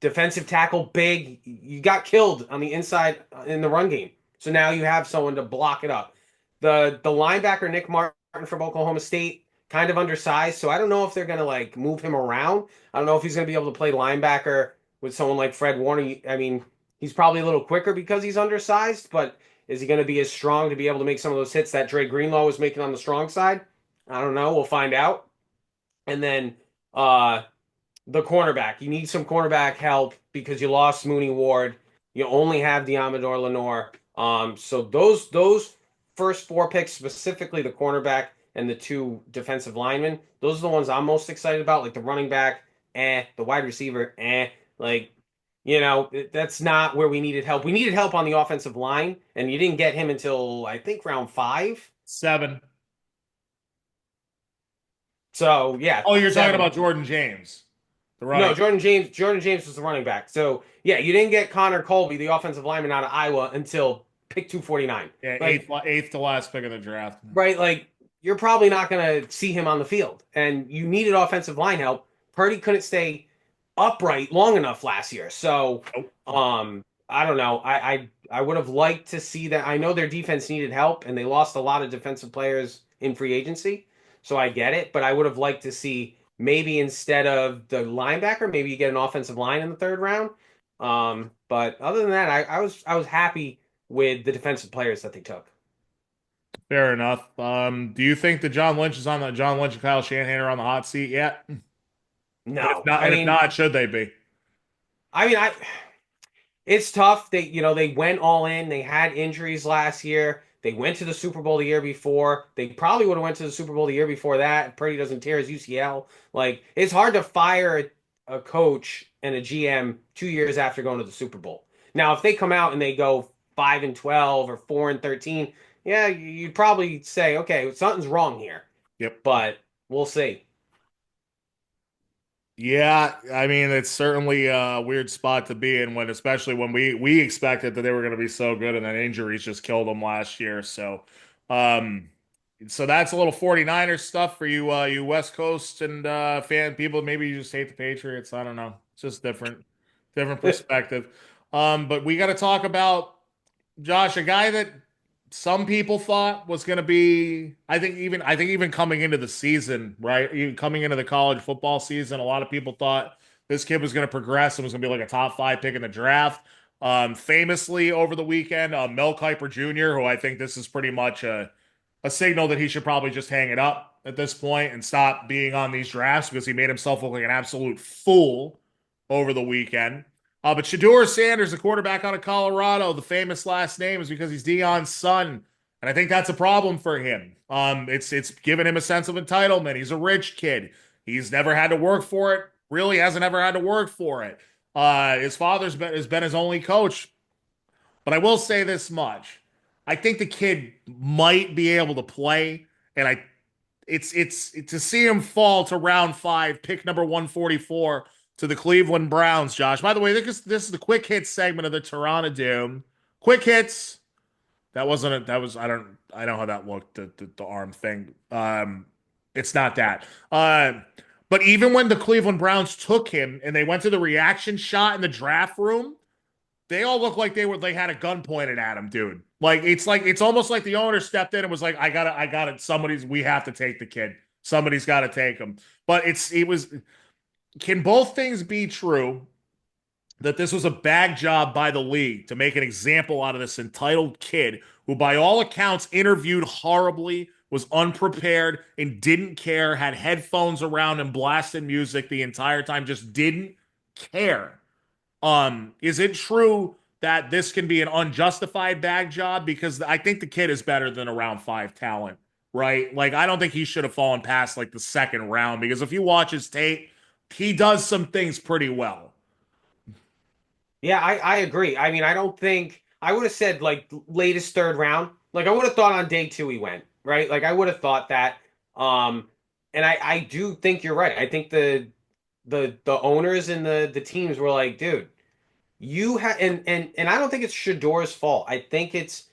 Defensive tackle, big. You got killed on the inside in the run game. So now you have someone to block it up. The linebacker, Nick Martin from Oklahoma State, kind of undersized. So I don't know if they're going to like move him around. I don't know if he's going to be able to play linebacker with someone like Fred Warner. I mean, he's probably a little quicker because he's undersized, but is he going to be as strong to be able to make some of those hits that Dre Greenlaw was making on the strong side? I don't know. We'll find out. And then the cornerback. You need some cornerback help because you lost Mooney Ward. You only have Diamador Lenore. So those first 4 picks, specifically the cornerback and the 2 defensive linemen, those are the ones I'm most excited about. Like the running back, the wide receiver, like that's not where we needed help. We needed help on the offensive line, and you didn't get him until I think round 5. 7. So yeah. Oh, you're 7. talking about Jordan James. No, Jordan James was the running back. So yeah, you didn't get Connor Colby, the offensive lineman out of Iowa, until pick 249. Yeah, Like, eighth to last pick of the draft. right, like you're probably not going to see him on the field, and you needed offensive line help. Purdy couldn't stay upright long enough last year, so I don't know. I would have liked to see that. I know their defense needed help, and they lost a lot of defensive players in free agency, so I get it. But I would have liked to see maybe instead of the linebacker, maybe you get an offensive line in the 3rd round. But other than that, I was happy with the defensive players that they took. Fair enough. Do you think that John Lynch and Kyle Shanahan are on the hot seat yet? And No, if not, should they be? I mean, it's tough. They went all in. They had injuries last year. They went to the Super Bowl the year before. They probably would have went to the Super Bowl the year before that. Purdy doesn't tear his UCL. Like, it's hard to fire a coach and a GM 2 years after going to the Super Bowl. Now, if they come out and they go 5-12 or 4-13, yeah, you'd probably say, okay, something's wrong here. Yep. But we'll see. Yeah, I mean it's certainly a weird spot to be in especially when we expected that they were going to be so good and then injuries just killed them last year. So that's a little 49ers stuff for you you West Coast and fan people. Maybe you just hate the Patriots. I don't know. It's just different perspective. But we got to talk about Josh, a guy that some people thought was going to be, I think even coming into the season, right? Coming into the college football season, a lot of people thought this kid was going to progress and was going to be like a top 5 pick in the draft. Famously over the weekend, Mel Kiper Jr., who I think this is pretty much a signal that he should probably just hang it up at this point and stop being on these drafts because he made himself look like an absolute fool over the weekend. But Shedeur Sanders, the quarterback out of Colorado, the famous last name is because he's Deion's son. And I think that's a problem for him. It's given him a sense of entitlement. He's a rich kid. He's never had to work for it. Really hasn't ever had to work for it. His father's been his only coach. But I will say this much. I think the kid might be able to play, and it's to see him fall to round 5, pick number 144 to the Cleveland Browns, Josh. By the way, this is the quick hits segment of the Terranadome. Quick hits. That wasn't a, that was I don't know how that looked, the arm thing. It's not that. But even when the Cleveland Browns took him and they went to the reaction shot in the draft room, they all look like they had a gun pointed at him, dude. Like it's almost like the owner stepped in and was like, I got it. We have to take the kid. Somebody's got to take him. But it was. Can both things be true? That this was a bag job by the league to make an example out of this entitled kid who, by all accounts, interviewed horribly, was unprepared, and didn't care, had headphones around and blasted music the entire time, just didn't care. Is it true that this can be an unjustified bag job? Because I think the kid is better than a round 5 talent, right? Like, I don't think he should have fallen past like the second round, because if you watch his tape, he does some things pretty well. Yeah, I agree. I mean, I don't think I would have said like latest third round. Like I would have thought on day 2 he went, right? Like I would have thought that. And I do think you're right. I think the owners and the teams were like, dude, you have and I don't think it's Shedeur's fault. I think it's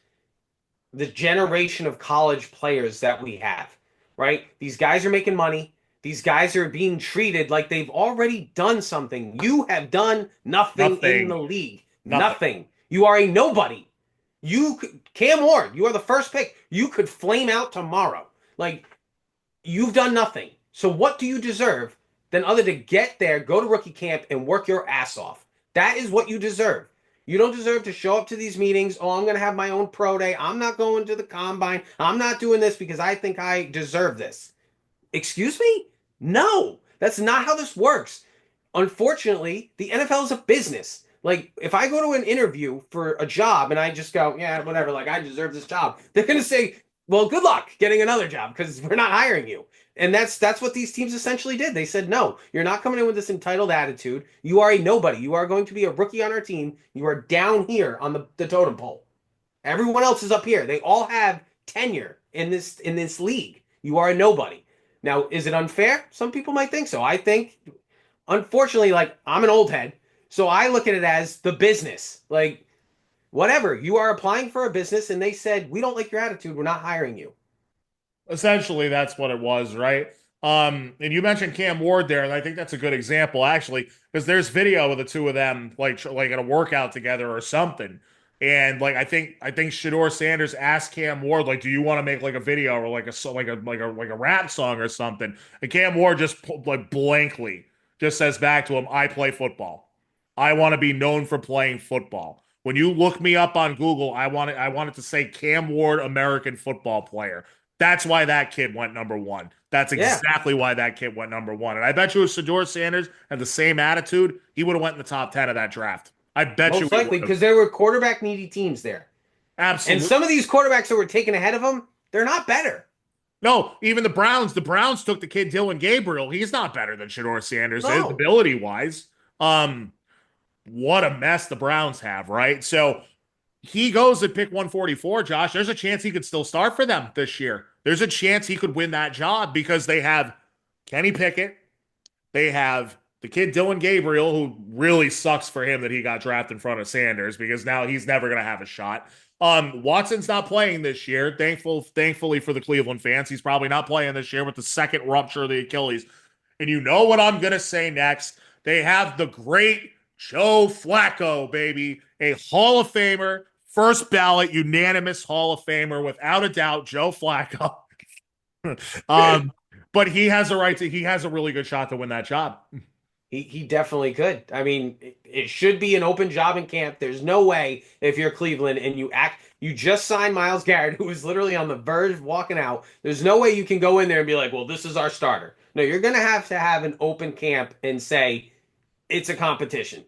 the generation of college players that we have, right? These guys are making money. These guys are being treated like they've already done something. You have done nothing in the Nothing. league. Nothing. Nothing. You are a nobody. Cam Ward, you are the first pick. You could flame out tomorrow. Like, you've done nothing. So what do you deserve than other to get there, go to rookie camp, and work your ass off? That is what you deserve. You don't deserve to show up to these meetings. Oh, I'm going to have my own pro day. I'm not going to the combine. I'm not doing this because I think I deserve this. Excuse me? No, that's not how this works. Unfortunately, the NFL is a business. Like, if I go to an interview for a job and I just go, yeah, whatever, like, I deserve this job, they're going to say, well, good luck getting another job because we're not hiring you. And that's what these teams essentially did. They said, no, you're not coming in with this entitled attitude. You are a nobody. You are going to be a rookie on our team. You are down here on the totem pole. Everyone else is up here. They all have tenure in this league. You are a nobody. Now, is it unfair? Some people might think so. I think, unfortunately, like I'm an old head, so I look at it as the business. Like, whatever, you are applying for a business, and they said, we don't like your attitude. We're not hiring you. Essentially, that's what it was, right? And you mentioned Cam Ward there, and I think that's a good example, actually, because there's video of the two of them like in a workout together or something. And like I think Shedeur Sanders asked Cam Ward, like, do you want to make like a video or like a rap song or something? And Cam Ward just like blankly just says back to him, I play football. I want to be known for playing football. When you look me up on Google, I want it to say Cam Ward, American football player. That's why that kid went number 1. That's Yeah, exactly why that kid went number 1. And I bet you if Shedeur Sanders had the same attitude, he would have went in the top 10 of that draft. I bet you most he likely would have. because there were quarterback needy teams there. And Absolutely. some of these quarterbacks that were taken ahead of them, they're not better. No, even the Browns took the kid Dylan Gabriel. He's not better than Shedeur Sanders is, No. ability wise. What a mess the Browns have, right? So he goes at pick 144, Josh. There's a chance he could still start for them this year. There's a chance he could win that job because they have Kenny Pickett. They have the kid Dylan Gabriel, who really sucks for him that he got drafted in front of Sanders because now he's never going to have a shot. Watson's not playing this year. Thankfully for the Cleveland fans, he's probably not playing this year with the second rupture of the Achilles. And you know what I'm going to say next? They have the great Joe Flacco, baby, a Hall of Famer, first ballot, unanimous Hall of Famer, without a doubt, Joe Flacco. um, but he has a really good shot to win that job. He definitely could. I mean, it should be an open job in camp. There's no way if you're Cleveland and you just signed Myles Garrett, who is literally on the verge of walking out. There's no way you can go in there and be like, well, this is our starter. No, you're going to have an open camp and say it's a competition.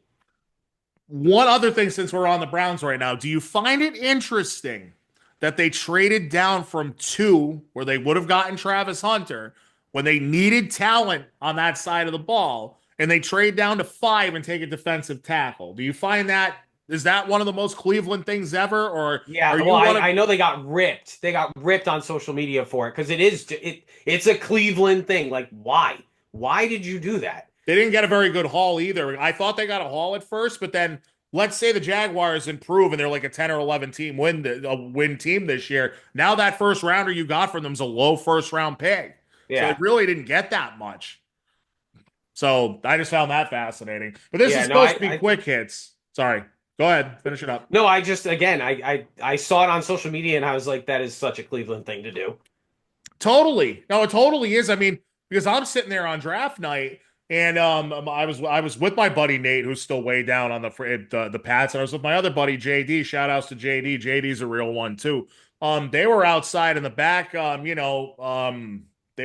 One other thing, since we're on the Browns right now, do you find it interesting that they traded down from 2, where they would have gotten Travis Hunter, when they needed talent on that side of the ball, and they trade down to 5 and take a defensive tackle? Do you find that, is that one of the most Cleveland things ever, or Yeah, are well, you one of? I know they got ripped. They got ripped on social media for it because it's a Cleveland thing. Like, why? Why did you do that? They didn't get a very good haul either. I thought they got a haul at first, but then let's say the Jaguars improve and they're like a 10 or 11 team win team this year. Now that first rounder you got from them is a low first round pick. So they Yeah, really didn't get that much. So I just found that fascinating. But this is yeah. No, supposed to be quick hits. Sorry. Go ahead. Finish it up. no. I just again, I saw it on social media and I was like, that is such a Cleveland thing to do. Totally. No, it totally is. I mean, because I'm sitting there on draft night, and I was with my buddy Nate, who's still way down on the Pats, and I was with my other buddy JD. Shout outs to JD. JD's a real one too. They were outside in the back. They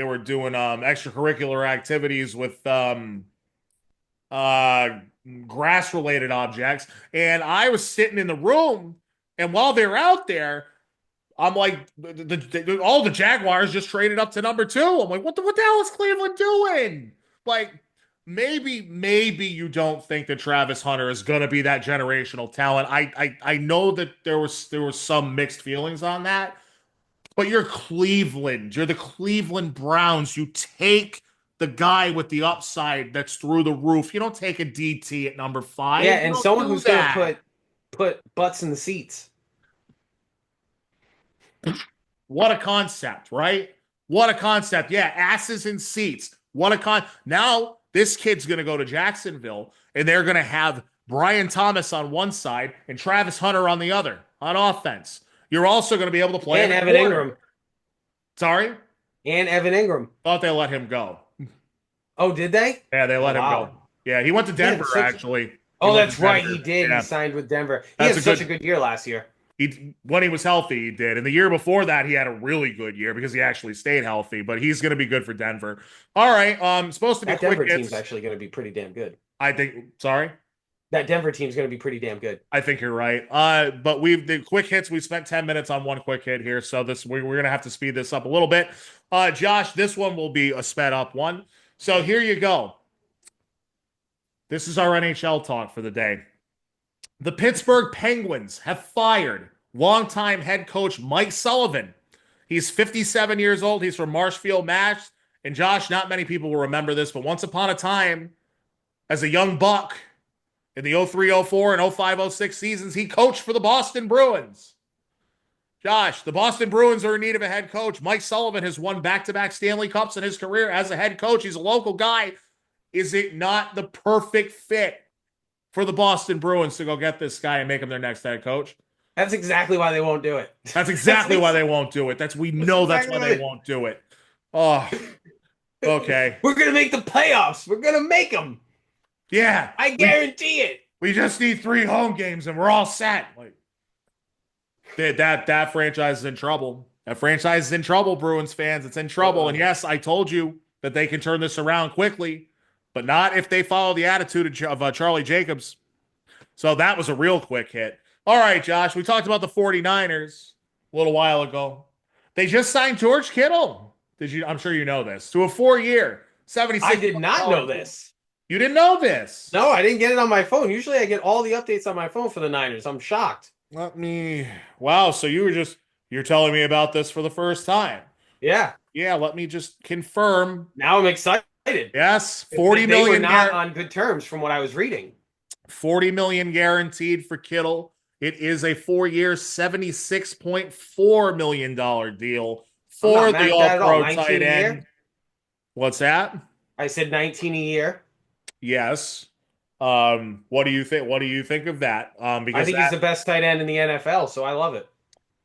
were doing extracurricular activities with grass related objects, and I was sitting in the room, and while they're out there, I'm like, all the Jaguars just traded up to number 2. I'm like, what the hell is Cleveland doing? Like, maybe you don't think that Travis Hunter is gonna be that generational talent. I know that there was some mixed feelings on that, but you're Cleveland. You're the Cleveland Browns. You take the guy with the upside that's through the roof. You don't take a DT at number 5. Yeah, You and don't someone do who's gonna that. put butts in the seats. What a concept, right? What a concept. Yeah, asses in seats. What a Now this kid's going to go to Jacksonville, and they're going to have Brian Thomas on one side and Travis Hunter on the other on offense. You're also going to be able to play And in the Evan corner. Ingram. Sorry? And Evan Ingram. Thought they let him go. Oh, did they? Yeah, they let him Wow. go. Yeah, he went to Denver, actually. Oh, went that's to right. Denver. He did. Yeah. He signed with Denver. He That's had such a good year last year. When he was healthy, he did. And the year before that, he had a really good year because he actually stayed healthy. But he's going to be good for Denver. All right, supposed to be That quick Denver hits. team's actually going to be pretty damn good. I think. Sorry. That Denver team's going to be pretty damn good. I think you're right. But the quick hits. We spent 10 minutes on one quick hit here, so we're gonna have to speed this up a little bit. Josh, this one will be a sped up one. So here you go. This is our NHL talk for the day. The Pittsburgh Penguins have fired longtime head coach Mike Sullivan. He's 57 years old. He's from Marshfield, Mass. And Josh, not many people will remember this, but once upon a time, as a young buck, in the 03-04 and 05-06 seasons, he coached for the Boston Bruins. Josh, the Boston Bruins are in need of a head coach. Mike Sullivan has won back-to-back Stanley Cups in his career as a head coach. He's a local guy. Is it not the perfect fit for the Boston Bruins to go get this guy and make him their next head coach? That's exactly why they won't do it. That's exactly why they won't do it. We know that's why they won't do it. Oh, okay. We're going to make the playoffs. We're going to make them. Yeah. I guarantee it. We just need 3 home games and we're all set. Like, that franchise is in trouble. That franchise is in trouble, Bruins fans. It's in trouble. And yes, I told you that they can turn this around quickly, but not if they follow the attitude of Charlie Jacobs. So that was a real quick hit. All right, Josh, we talked about the 49ers a little while ago. They just signed George Kittle. I'm sure you know this. To a 4-year, 76. I did not know this. You didn't know this? No, I didn't get it on my phone. Usually I get all the updates on my phone for the Niners. I'm shocked. Wow, so you're telling me about this for the first time. Yeah. Yeah, let me just confirm. Now I'm excited. Yes, 40 they million. were not on good terms from what I was reading. 40 million guaranteed for Kittle. It is a 4-year, $76.4 million deal for the All-Pro tight end. What's that? I said 19 a year. Yes. What do you think? What do you think of that? Because I think he's the best tight end in the NFL, so I love it.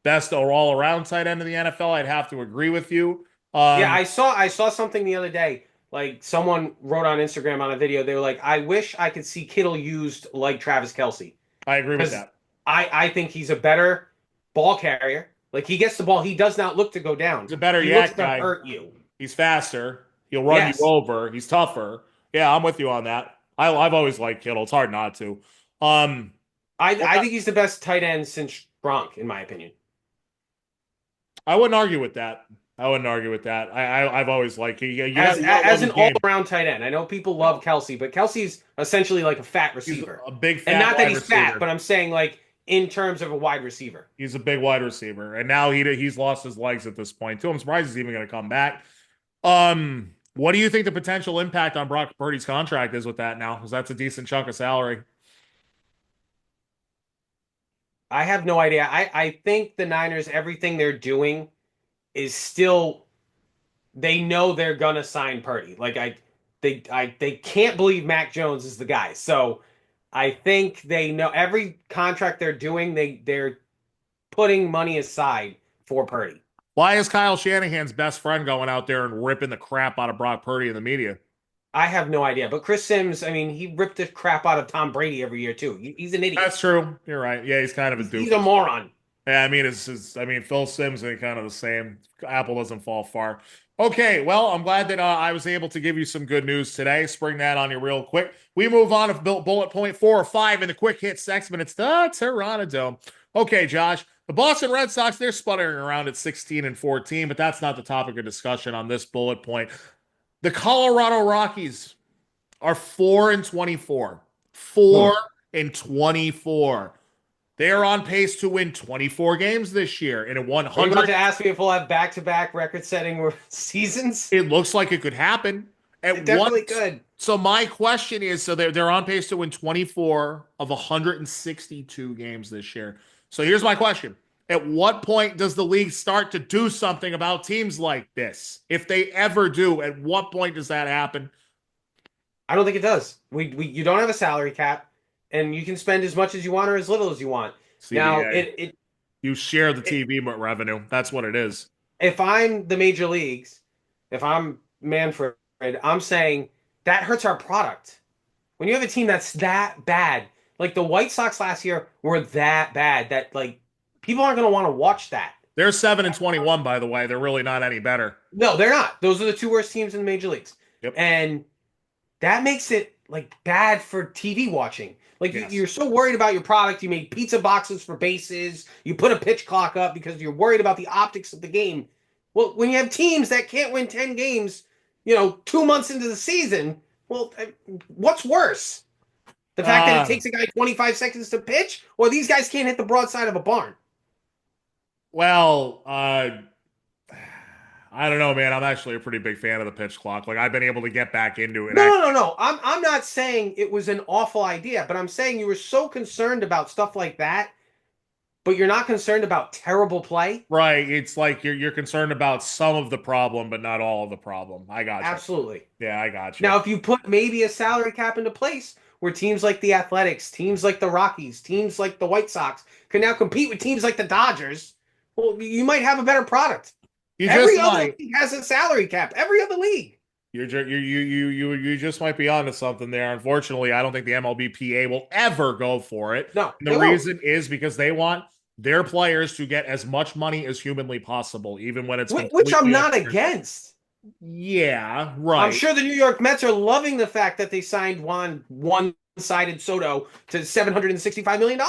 Best or all-around tight end in the NFL. I'd have to agree with you. Yeah, I saw something the other day. Like someone wrote on Instagram on a video. They were like, "I wish I could see Kittle used like Travis Kelce." I agree with that. I think he's a better ball carrier. Like he gets the ball, he does not look to go down. He's a better yak guy. To hurt you. He's faster. He'll run you over. He's tougher. Yeah, I'm with you on that. I've always liked Kittle. It's hard not to. I think he's the best tight end since Gronk, in my opinion. I wouldn't argue with that. I wouldn't argue with that. I've always liked As you gotta love as an his all game. around tight end. I know people love Kelsey, but Kelsey's essentially like a fat He's receiver, a big and fat not that wide he's fat, receiver. but I'm saying like in terms of a wide receiver. He's a big wide receiver, and now he's lost his legs at this point too. I'm surprised he's even going to come back. What do you think the potential impact on Brock Purdy's contract is with that now? Because that's a decent chunk of salary. I have no idea. I think the Niners, everything they're doing is still they know they're gonna sign Purdy. Like they can't believe Mac Jones is the guy. So I think they know every contract they're doing, they're putting money aside for Purdy. Why is Kyle Shanahan's best friend going out there and ripping the crap out of Brock Purdy in the media? I have no idea. But Chris Sims, I mean, he ripped the crap out of Tom Brady every year too. He's an idiot. That's true. You're right. Yeah, he's kind of a He's a doofus. moron. Yeah, I mean, I mean, Phil Simms and kind of the same. Apple doesn't fall far. Okay, well, I'm glad that I was able to give you some good news today. Spring that on you real quick. We move on to bullet point 4 or 5 in the quick hit segment. It's the Terranadome. Okay, Josh, the Boston Red Sox, they're sputtering around at 16 and 14, but that's not the topic of discussion on this bullet point. The Colorado Rockies are 4 and 24. 4 and 24. They are on pace to win 24 games this year in a Are you about 100. to ask me if we'll have back-to-back record-setting seasons? It looks like it could happen It at one. definitely could. So my question is, so they're on pace to win 24 of 162 games this year. So here's my question. At what point does the league start to do something about teams like this? If they ever do, at what point does that happen? I don't think it does. We you don't have a salary cap, and you can spend as much as you want or as little as you want. Now, CBA. You share the TV revenue. That's what it is. if I'm the major leagues, if I'm Manfred, I'm saying that hurts our product. When you have a team that's that bad, like the White Sox last year were that bad that like people aren't going to want to watch that. They're 7 and 21, by the way. They're really not any better. No, they're not. Those are the two worst teams in the major leagues. Yep. And that makes it like bad for TV watching. Like Yes. you're so worried about your product, you made pizza boxes for bases, you put a pitch clock up because you're worried about the optics of the game. Well, when you have teams that can't win 10 games, 2 months into the season, well, what's worse? The fact that it takes a guy 25 seconds to pitch, or these guys can't hit the broadside of a barn. Well, I don't know, man. I'm actually a pretty big fan of the pitch clock. Like I've been able to get back into it. No. I'm not saying it was an awful idea, but I'm saying you were so concerned about stuff like that, but you're not concerned about terrible play. Right. It's like you're concerned about some of the problem, but not all of the problem. I got you. Absolutely. Yeah, I got you. Now, if you put maybe a salary cap into place where teams like the Athletics, teams like the Rockies, teams like the White Sox can now compete with teams like the Dodgers, well, you might have a better product. Every other league has a salary cap. Every other league. You just might be onto something there. Unfortunately, I don't think the MLBPA will ever go for it. No, and the reason is because they want their players to get as much money as humanly possible, even when it's which I'm not against. Yeah, right. I'm sure the New York Mets are loving the fact that they signed one-sided Soto to $765 million.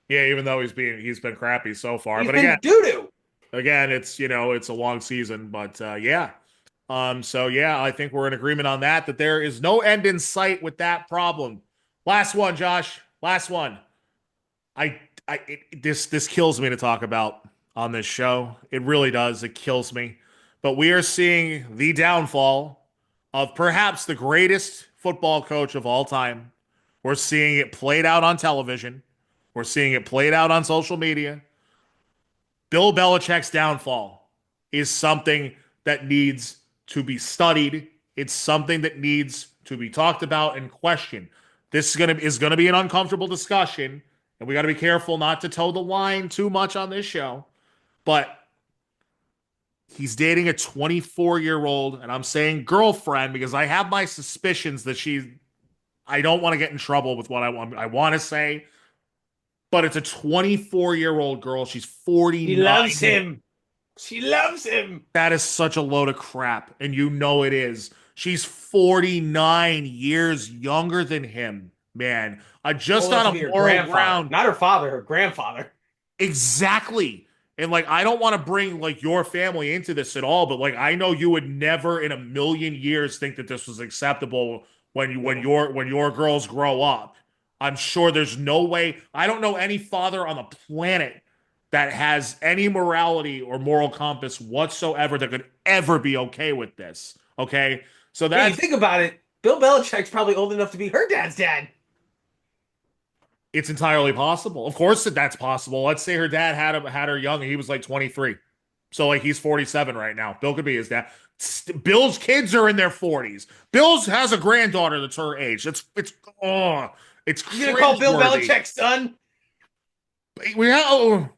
Yeah, even though he's been crappy so far. He's but been again, doo-doo. Again, it's a long season, but yeah. So yeah, I think we're in agreement on that there is no end in sight with that problem. Last one, Josh. Last one. This kills me to talk about on this show. It really does. It kills me. But we are seeing the downfall of perhaps the greatest football coach of all time. We're seeing it played out on television. We're seeing it played out on social media. Bill Belichick's downfall is something that needs to be studied. It's something that needs to be talked about and questioned. This is gonna be an uncomfortable discussion, and we got to be careful not to toe the line too much on this show. But he's dating a 24-year-old, and I'm saying girlfriend because I have my suspicions that I don't want to get in trouble with what I want to say. But it's a 24-year-old girl. She's 49. She loves him. She loves him. That is such a load of crap, and you know it is. She's 49 years younger than him, man. Just on a moral ground. Not her father, her grandfather. Exactly. And like, I don't want to bring like your family into this at all, but like, I know you would never in a million years think that this was acceptable when your girls grow up. I'm sure there's no way. I don't know any father on the planet that has any morality or moral compass whatsoever that could ever be okay with this. Okay. So Yeah, you that's think about it. Bill Belichick's probably old enough to be her dad's dad. it's entirely possible. Of course that's possible. Let's say her dad had her young and he was like 23. So like he's 47 right now. Bill could be his dad. Bill's kids are in their 40s. Bill's has a granddaughter that's her age. Oh, it's You gonna call Bill cringeworthy. Belichick's son? Oh,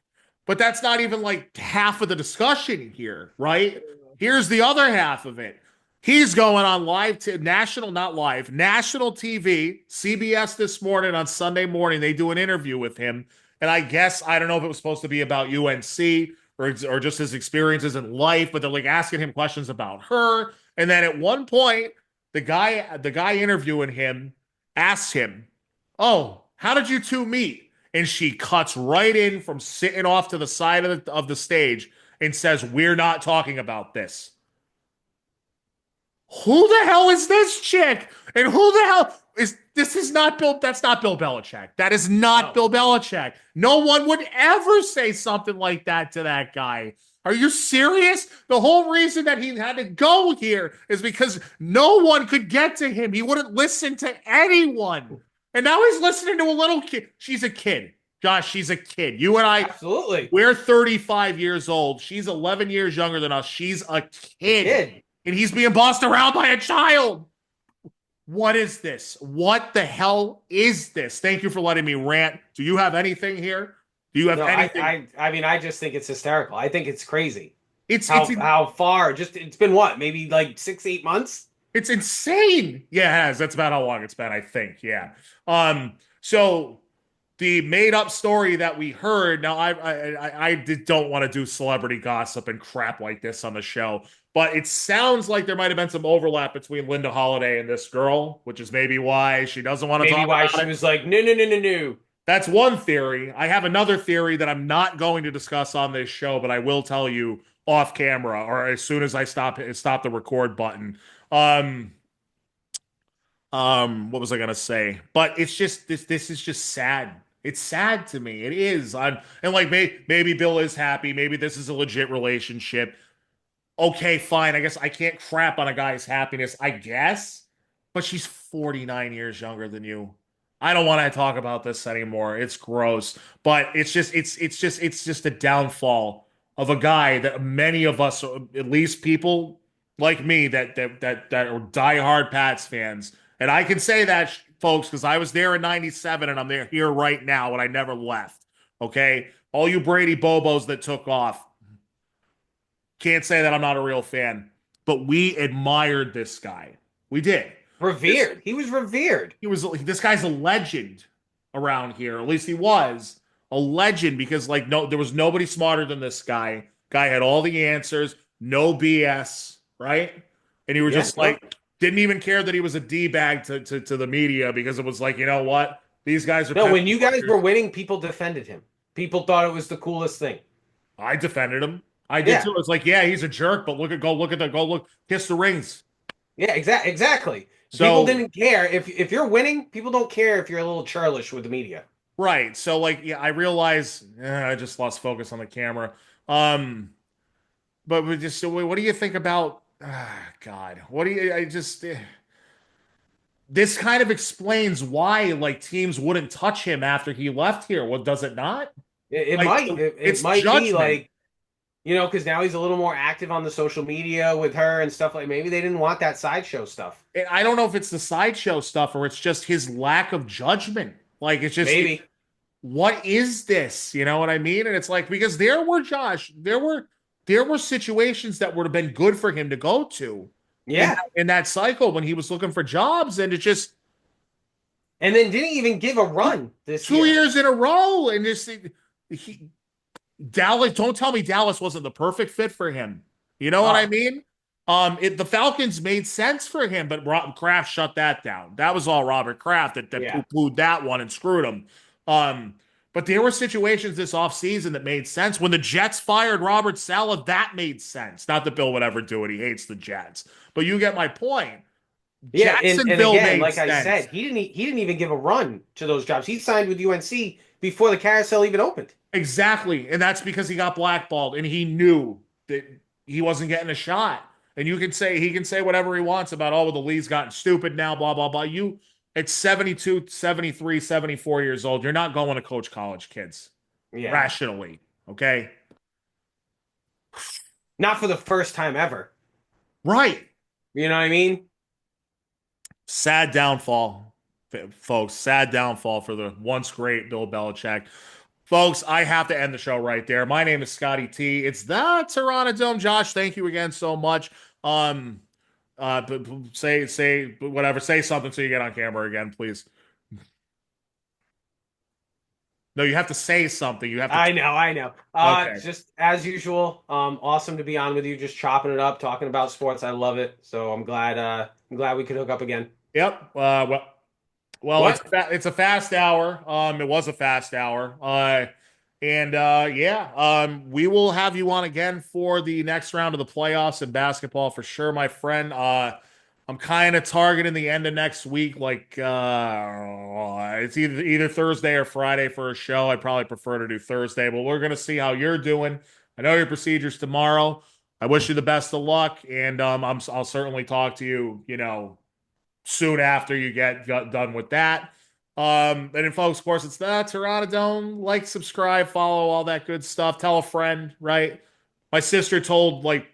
but that's not even like half of the discussion here, right? Here's the other half of it. He's going on live to national, not live, national TV, CBS this morning on Sunday morning. They do an interview with him. And I guess, I don't know if it was supposed to be about UNC or just his experiences in life, but they're like asking him questions about her. And then at one point, the guy interviewing him asks him, "Oh, how did you two meet?" And she cuts right in from sitting off to the side of the stage and says, "We're not talking about this." Who the hell is this chick? And who the hell is this? Is not Bill. That's not Bill Belichick. That is not No. Bill Belichick. No one would ever say something like that to that guy. Are you serious? The whole reason that he had to go here is because no one could get to him. He wouldn't listen to anyone. And now he's listening to a little kid. She's a kid. Josh, she's a kid. You and I, Absolutely. we're 35 years old. She's 11 years younger than us. She's a kid. And he's being bossed around by a child. What is this? What the hell is this? Thank you for letting me rant. Do you have anything here? Do you have No, anything? I mean, I just think it's hysterical. I think it's crazy. It's How far? Just it's been what? Maybe like 6, 8 months. it's insane. Yeah, it has. That's about how long it's been, I think. Yeah. So the made up story that we heard. Now, don't want to do celebrity gossip and crap like this on the show, but it sounds like there might have been some overlap between Linda Holiday and this girl, which is maybe why she doesn't want to Maybe talk why about she it. was like, no, no, no, no, no. That's one theory. I have another theory that I'm not going to discuss on this show, but I will tell you off camera or as soon as I stop the record button. What was I gonna say? But it's just this is just sad. It's sad to me. It is. And like maybe Bill is happy. Maybe this is a legit relationship. Okay, fine. I guess I can't crap on a guy's happiness, I guess. But she's 49 years younger than you. I don't want to talk about this anymore. It's gross. But it's just a downfall of a guy that many of us, at least people like me that are diehard Pats fans. And I can say that, folks, because I was there in 97 and I'm there here right now and I never left. Okay? All you Brady Bobos that took off. Can't say that I'm not a real fan, but we admired this guy. We did. Revered. He was revered. This guy's a legend around here. At least he was a legend because like no, there was nobody smarter than this guy. Guy had all the answers, no BS, right? And he was just like didn't even care that he was a D-bag to the media because it was like, you know what? These guys are No, when you guys were winning, people defended him. People thought it was the coolest thing. I defended him. I did too. It's like, yeah, he's a jerk, but go look, kiss the rings. Yeah, exactly. So, people didn't care. If you're winning, people don't care if you're a little churlish with the media. Right. So like, yeah, I realize I just lost focus on the camera. But we just, so what do you think about, God, what do you, I just, this kind of explains why like teams wouldn't touch him after he left here. Well, does it not? It Like, might. It might judgment. be like, because now he's a little more active on the social media with her and stuff like. Maybe they didn't want that sideshow stuff. I don't know if it's the sideshow stuff or it's just his lack of judgment. Like it's just Maybe. What is this? You know what I mean? And it's like because there were situations that would have been good for him to go to. Yeah. In that cycle when he was looking for jobs, and it just And then didn't even give a run this 2 year. years in a row, and just Dallas. Don't tell me Dallas wasn't the perfect fit for him. You know what I mean? The Falcons made sense for him, but Kraft shut that down. That was all Robert Kraft that poo-pooed that one and screwed him. But there were situations this offseason that made sense. When the Jets fired Robert Saleh, that made sense. Not that Bill would ever do it. He hates the Jets. But you get my point. Yeah, and Jacksonville again, made like I said, sense. he didn't even give a run to those jobs. He signed with UNC before the carousel even opened. Exactly. And that's because he got blackballed and he knew that he wasn't getting a shot. And he can say whatever he wants about, oh, well, the league's gotten stupid now, blah, blah, blah. It's 72, 73, 74 years old. You're not going to coach college kids Yeah, rationally. Okay. not for the first time ever. Right. You know what I mean? Sad downfall, folks. Sad downfall for the once great Bill Belichick. Folks, I have to end the show right there. My name is Scotty T. It's the Terranadome. Josh, thank you again so much. Um, say whatever. Say something so you get on camera again, please. No, you have to say something. You have to. I know. Okay. Just as usual, awesome to be on with you, just chopping it up, talking about sports. I love it. So I'm glad we could hook up again. Yep. Well, What? it's a fast hour. It was a fast hour. Yeah. We will have you on again for the next round of the playoffs in basketball for sure, my friend. I'm kind of targeting the end of next week, like it's either Thursday or Friday for a show. I probably prefer to do Thursday, but we're gonna see how you're doing. I know your procedure's tomorrow. I wish you the best of luck, and I'll certainly talk to you, soon after you got done with that. And then, folks, of course, it's the Terranadome. Like, subscribe, follow, all that good stuff. Tell a friend, right? My sister told like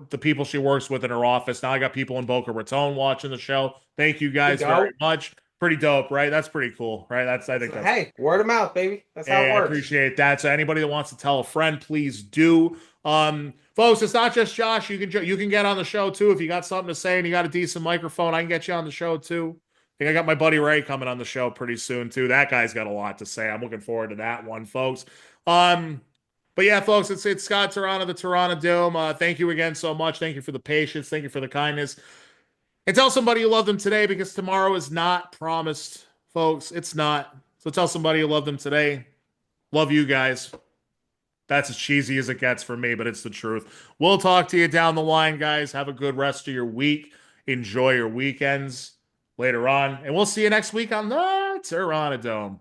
the people she works with in her office. Now I got people in Boca Raton watching the show. Thank you You guys very go. much. Pretty dope, right? That's pretty cool, right? I think So, that's hey, word of mouth, baby. That's how it Hey, I works. appreciate that. So anybody that wants to tell a friend, please do. Folks, it's not just Josh. You can get on the show too if you got something to say and you got a decent microphone. I can get you on the show too. I think I got my buddy Ray coming on the show pretty soon too. That guy's got a lot to say. I'm looking forward to that one, folks. Um, but yeah, folks, it's Scott Terrana, the Terranadome. Thank you again so much. Thank you for the patience. Thank you for the kindness. And tell somebody you love them today because tomorrow is not promised, folks. It's not. So tell somebody you love them today. Love you guys. That's as cheesy as it gets for me, but it's the truth. We'll talk to you down the line, guys. Have a good rest of your week. Enjoy your weekends later on. And we'll see you next week on the Terranadome.